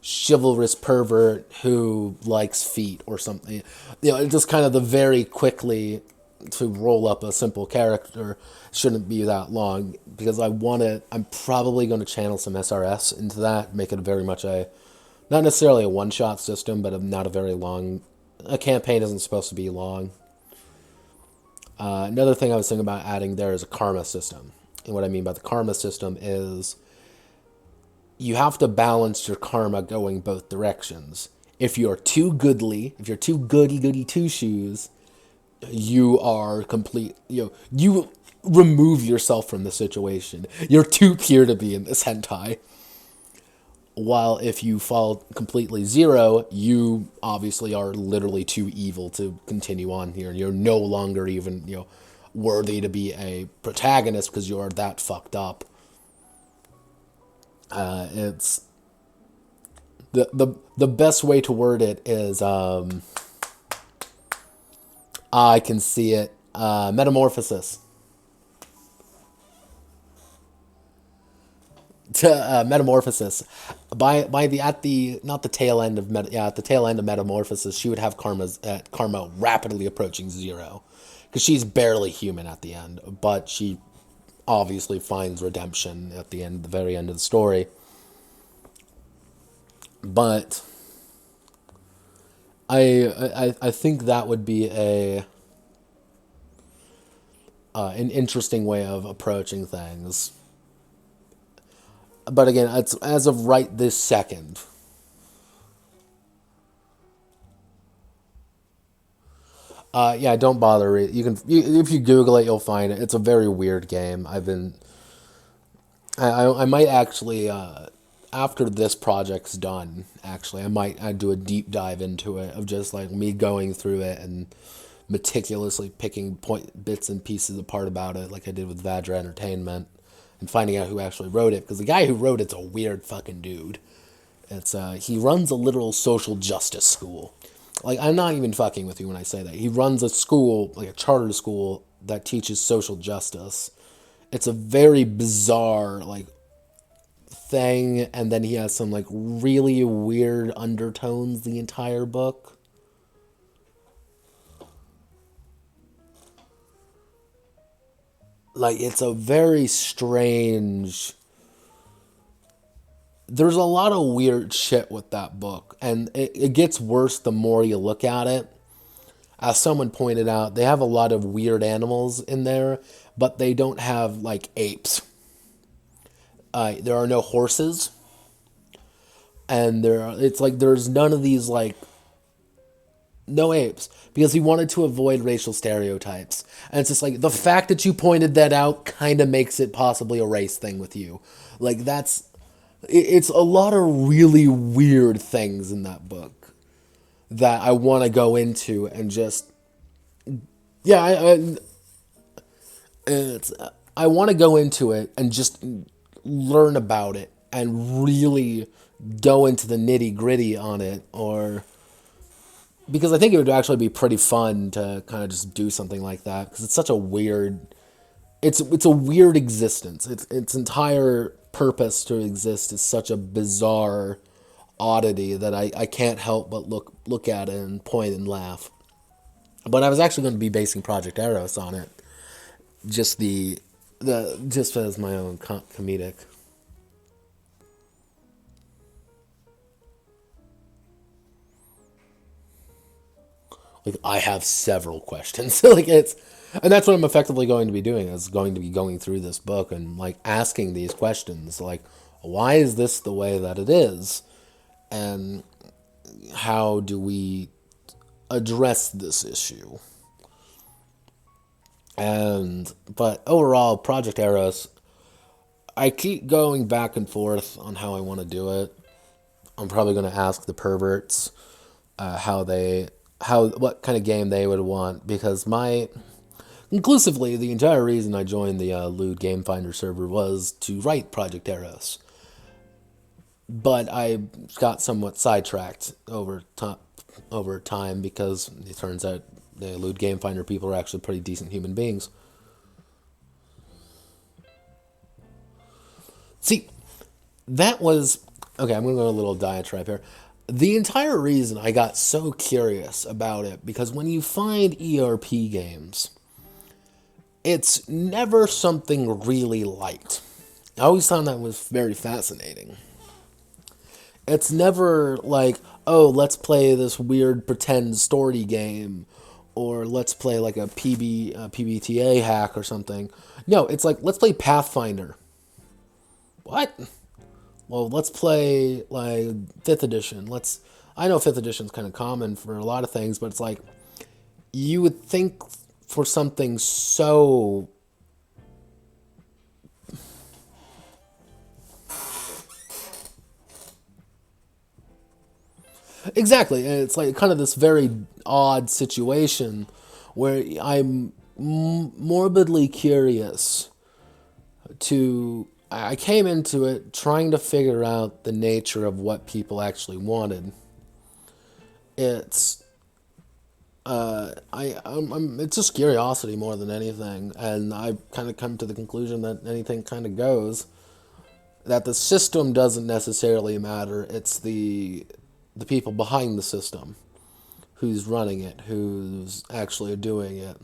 chivalrous pervert who likes feet or something. It's just kind of the very quickly to roll up a simple character shouldn't be that long, because I'm probably going to channel some SRS into that, make it very much not necessarily a one-shot system, but not a very long, a campaign isn't supposed to be long. Another thing I was thinking about adding there is a karma system. And what I mean by the karma system is you have to balance your karma going both directions. If you're too goodly, if you're too goody two shoes, you are complete, you remove yourself from the situation. You're too pure to be in this hentai. While if you fall completely zero, you obviously are literally too evil to continue on here. You're no longer even, worthy to be a protagonist because you are that fucked up. It's the best way to word it is I can see it. Metamorphosis. Metamorphosis. By the at the not the tail end of at the tail end of Metamorphosis, she would have karma rapidly approaching zero, because she's barely human at the end, but she obviously finds redemption at the very end of the story. But I think that would be an interesting way of approaching things. But again, it's as of right this second. Yeah, don't bother. If you Google it, you'll find it. It's a very weird game. I might actually, after this project's done, actually, I'd do a deep dive into it of just like me going through it and meticulously picking bits and pieces apart about it, like I did with Vadra Entertainment, and finding out who actually wrote it, because the guy who wrote it's a weird fucking dude. He runs a literal social justice school. Like, I'm not even fucking with you when I say that. He runs a school, like a charter school, that teaches social justice. It's a very bizarre, like, thing, and then he has some, like, really weird undertones the entire book. Like, it's a very strange... There's a lot of weird shit with that book, and it gets worse the more you look at it. As someone pointed out, they have a lot of weird animals in there, but they don't have, like, apes. There are no horses, and it's like there's none of these, like, no apes, because he wanted to avoid racial stereotypes. And it's just like, the fact that you pointed that out kind of makes it possibly a race thing with you. Like, it's a lot of really weird things in that book that I want to go into and just, yeah, I want to go into it and just learn about it and really go into the nitty gritty on it, because I think it would actually be pretty fun to kind of just do something like that, because it's such a weird, it's a weird existence. Its entire purpose to exist is such a bizarre oddity that I can't help but look at it and point and laugh. But I was actually going to be basing Project Eros on it, just just as my own comedic. Like, I have several questions. Like, and that's what I'm effectively going to be doing, is going to be going through this book and, like, asking these questions, like, why is this the way that it is? And how do we address this issue? But overall, Project Eros, I keep going back and forth on how I want to do it. I'm probably going to ask the perverts what kind of game they would want, because conclusively, the entire reason I joined the Lewd Game Finder server was to write Project Eros. But I got somewhat sidetracked over time, because it turns out the Lewd Game Finder people are actually pretty decent human beings. See, that was... Okay, I'm going to go a little diatribe here. The entire reason I got so curious about it, because when you find ERP games, it's never something really light. I always found that was very fascinating. It's never like, oh, let's play this weird pretend story game, or let's play like a PBTA hack or something. No, it's like, let's play Pathfinder. What? Well, let's play like 5th edition. I know 5th edition is kind of common for a lot of things, but it's like, you would think for something so exactly, and it's like kind of this very odd situation where I'm morbidly curious to. I came into it trying to figure out the nature of what people actually wanted. It's it's just curiosity more than anything, and I kind of come to the conclusion that anything kind of goes. That the system doesn't necessarily matter. It's the people behind the system, who's running it, who's actually doing it.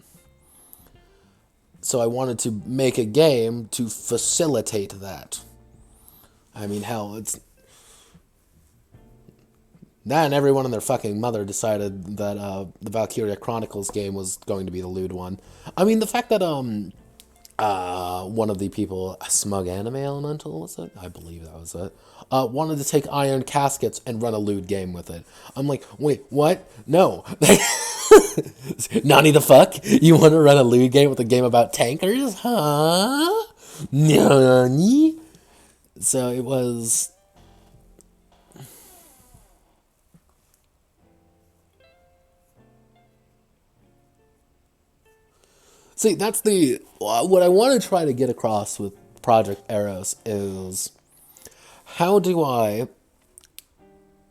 So I wanted to make a game to facilitate that. I mean, hell, it's that and everyone and their fucking mother decided that the Valkyria Chronicles game was going to be the lewd one. I mean, the fact that one of the people, Smug Anime Elemental, was it? I believe that was it. Wanted to take Iron Caskets and run a lewd game with it. I'm like, wait, what? No. Nani the fuck? You want to run a lewd game with a game about tankers? Huh? Nani? So it was... See, that's the... What I want to try to get across with Project Eros is... How do I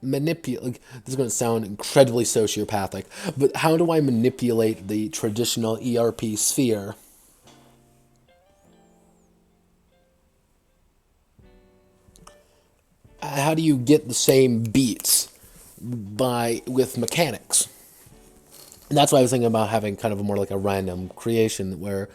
manipulate... Like, this is going to sound incredibly sociopathic, but how do I manipulate the traditional ERP sphere how do you get the same beats with mechanics? And that's why I was thinking about having kind of a more like a random creation where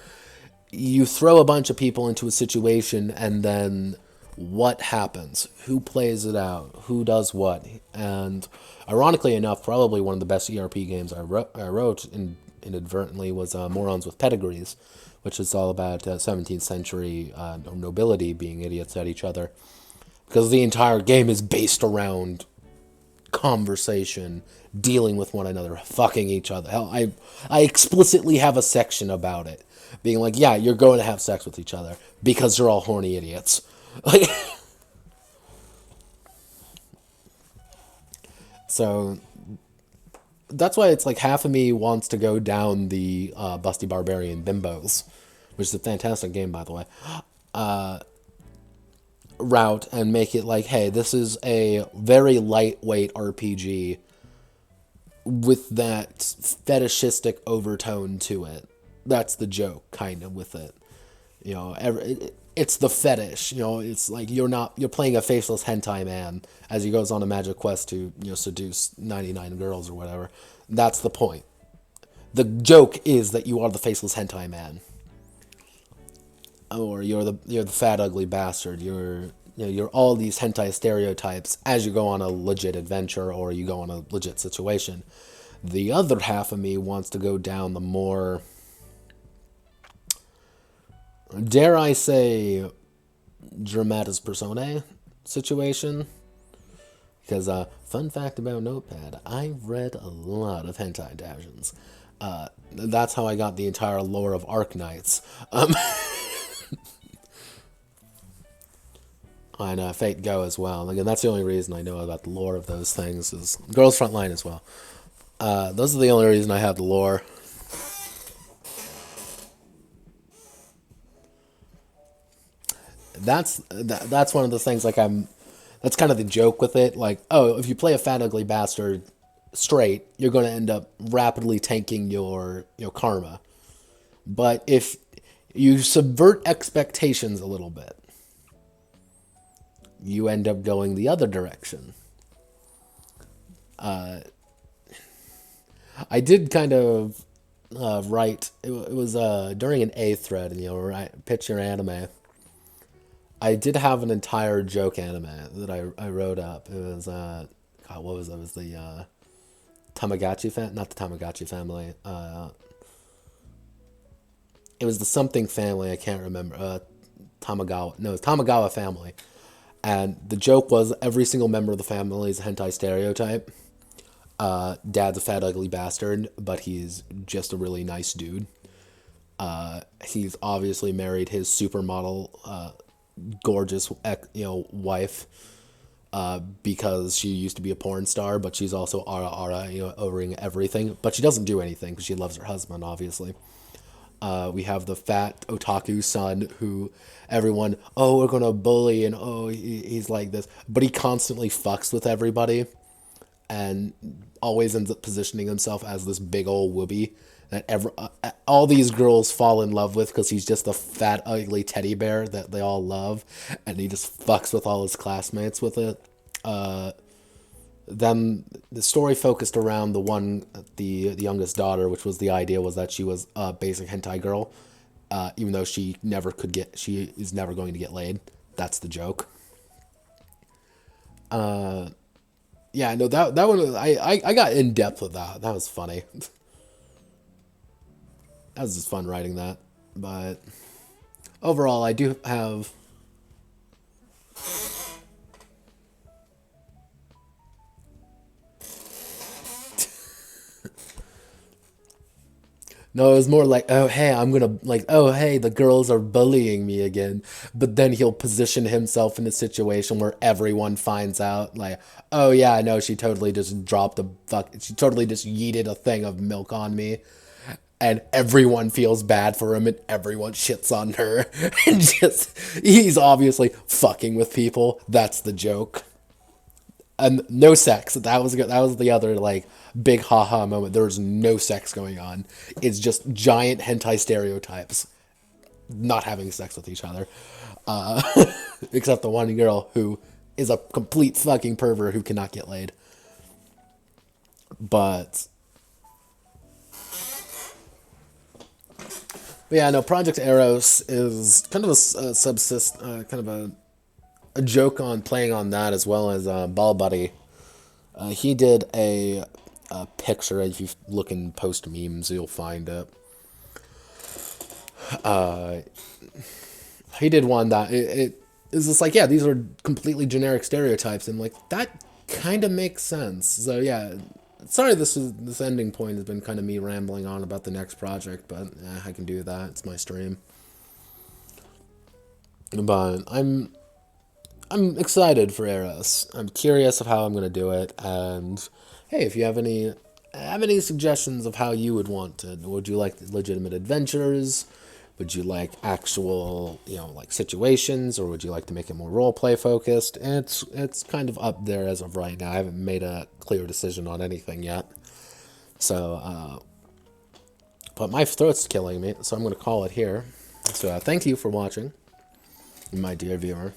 you throw a bunch of people into a situation and then what happens? Who plays it out? Who does what? And ironically enough, probably one of the best ERP games I wrote inadvertently was Morons with Pedigrees, which is all about 17th century nobility being idiots at each other. Because the entire game is based around conversation, dealing with one another, fucking each other. Hell, I explicitly have a section about it, being like, yeah, you're going to have sex with each other because you're all horny idiots. Like, so that's why it's like half of me wants to go down the Busty Barbarian Bimbos, which is a fantastic game, by the way, route and make it like, hey, this is a very lightweight RPG with that fetishistic overtone to it. That's the joke, kind of, with it. You know, it's the fetish. You know, it's like you're playing a faceless hentai man as he goes on a magic quest to, seduce 99 girls or whatever. That's the point. The joke is that you are the faceless hentai man, or you're the fat ugly bastard. You're all these hentai stereotypes as you go on a legit adventure or you go on a legit situation. The other half of me wants to go down the more, dare I say, dramatis personae situation. Because, fun fact about Notepad, I've read a lot of hentai adaptations. That's how I got the entire lore of Arknights. And Fate Go as well. Again, that's the only reason I know about the lore of those things, is Girls Frontline as well. Those are the only reason I have the lore. That's one of the things, like, that's kind of the joke with it. Like, oh, if you play a fat ugly bastard straight, you're going to end up rapidly tanking your karma. But if you subvert expectations a little bit, you end up going the other direction. I did kind of write, it was during an A thread, pitch your anime. I did have an entire joke anime that I wrote up. It was, God, what was it? It was Tamagotchi not the Tamagotchi family. It was the something family. I can't remember. Tamagawa. No, it's Tamagawa family. And the joke was every single member of the family is a hentai stereotype. Dad's a fat, ugly bastard, but he's just a really nice dude. He's obviously married his supermodel, gorgeous, wife, because she used to be a porn star, but she's also overing everything. But she doesn't do anything because she loves her husband, obviously. We have the fat otaku son who everyone, oh, we're gonna bully, and oh, he's like this, but he constantly fucks with everybody, and always ends up positioning himself as this big old whoopee that all these girls fall in love with because he's just a fat, ugly teddy bear that they all love, and he just fucks with all his classmates with it. Then the story focused around the youngest daughter, which was the idea was that she was a basic hentai girl, even though she is never going to get laid. That's the joke. Yeah, no, that one, I got in depth with that. That was funny. That was just fun writing that. But overall, I do have. No, it was more like, oh, hey, oh, hey, the girls are bullying me again. But then he'll position himself in a situation where everyone finds out, like, oh, yeah, I know, she totally just she totally just yeeted a thing of milk on me. And everyone feels bad for him and everyone shits on her. And he's obviously fucking with people. That's the joke. And no sex. That was the other like big haha moment. There was no sex going on. It's just giant hentai stereotypes not having sex with each other, except the one girl who is a complete fucking pervert who cannot get laid. But yeah, no. Project Eros is kind of kind of a joke on playing on that, as well as Ball Buddy. He did a picture. If you look in post memes, you'll find it. He did one that it is just like, yeah, these are completely generic stereotypes, and like that kind of makes sense. So yeah, sorry, this ending point has been kind of me rambling on about the next project, but I can do that. It's my stream. But I'm excited for Eros. I'm curious of how I'm gonna do it, and hey, if you have any suggestions of how you would want it, would you like legitimate adventures? Would you like actual, like situations, or would you like to make it more role play focused? It's kind of up there as of right now. I haven't made a clear decision on anything yet. So, but my throat's killing me, so I'm gonna call it here. So thank you for watching, my dear viewer.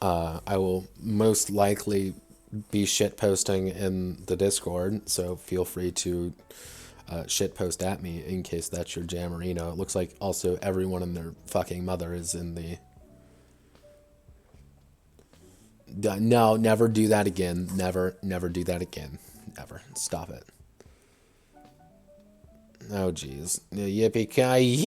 I will most likely be shit posting in the Discord, so feel free to shit post at me in case that's your jammerino. It looks like also everyone and their fucking mother is in the. No, never do that again. Never do that again. Never. Stop it. Oh, jeez. Yippee-ki-yay!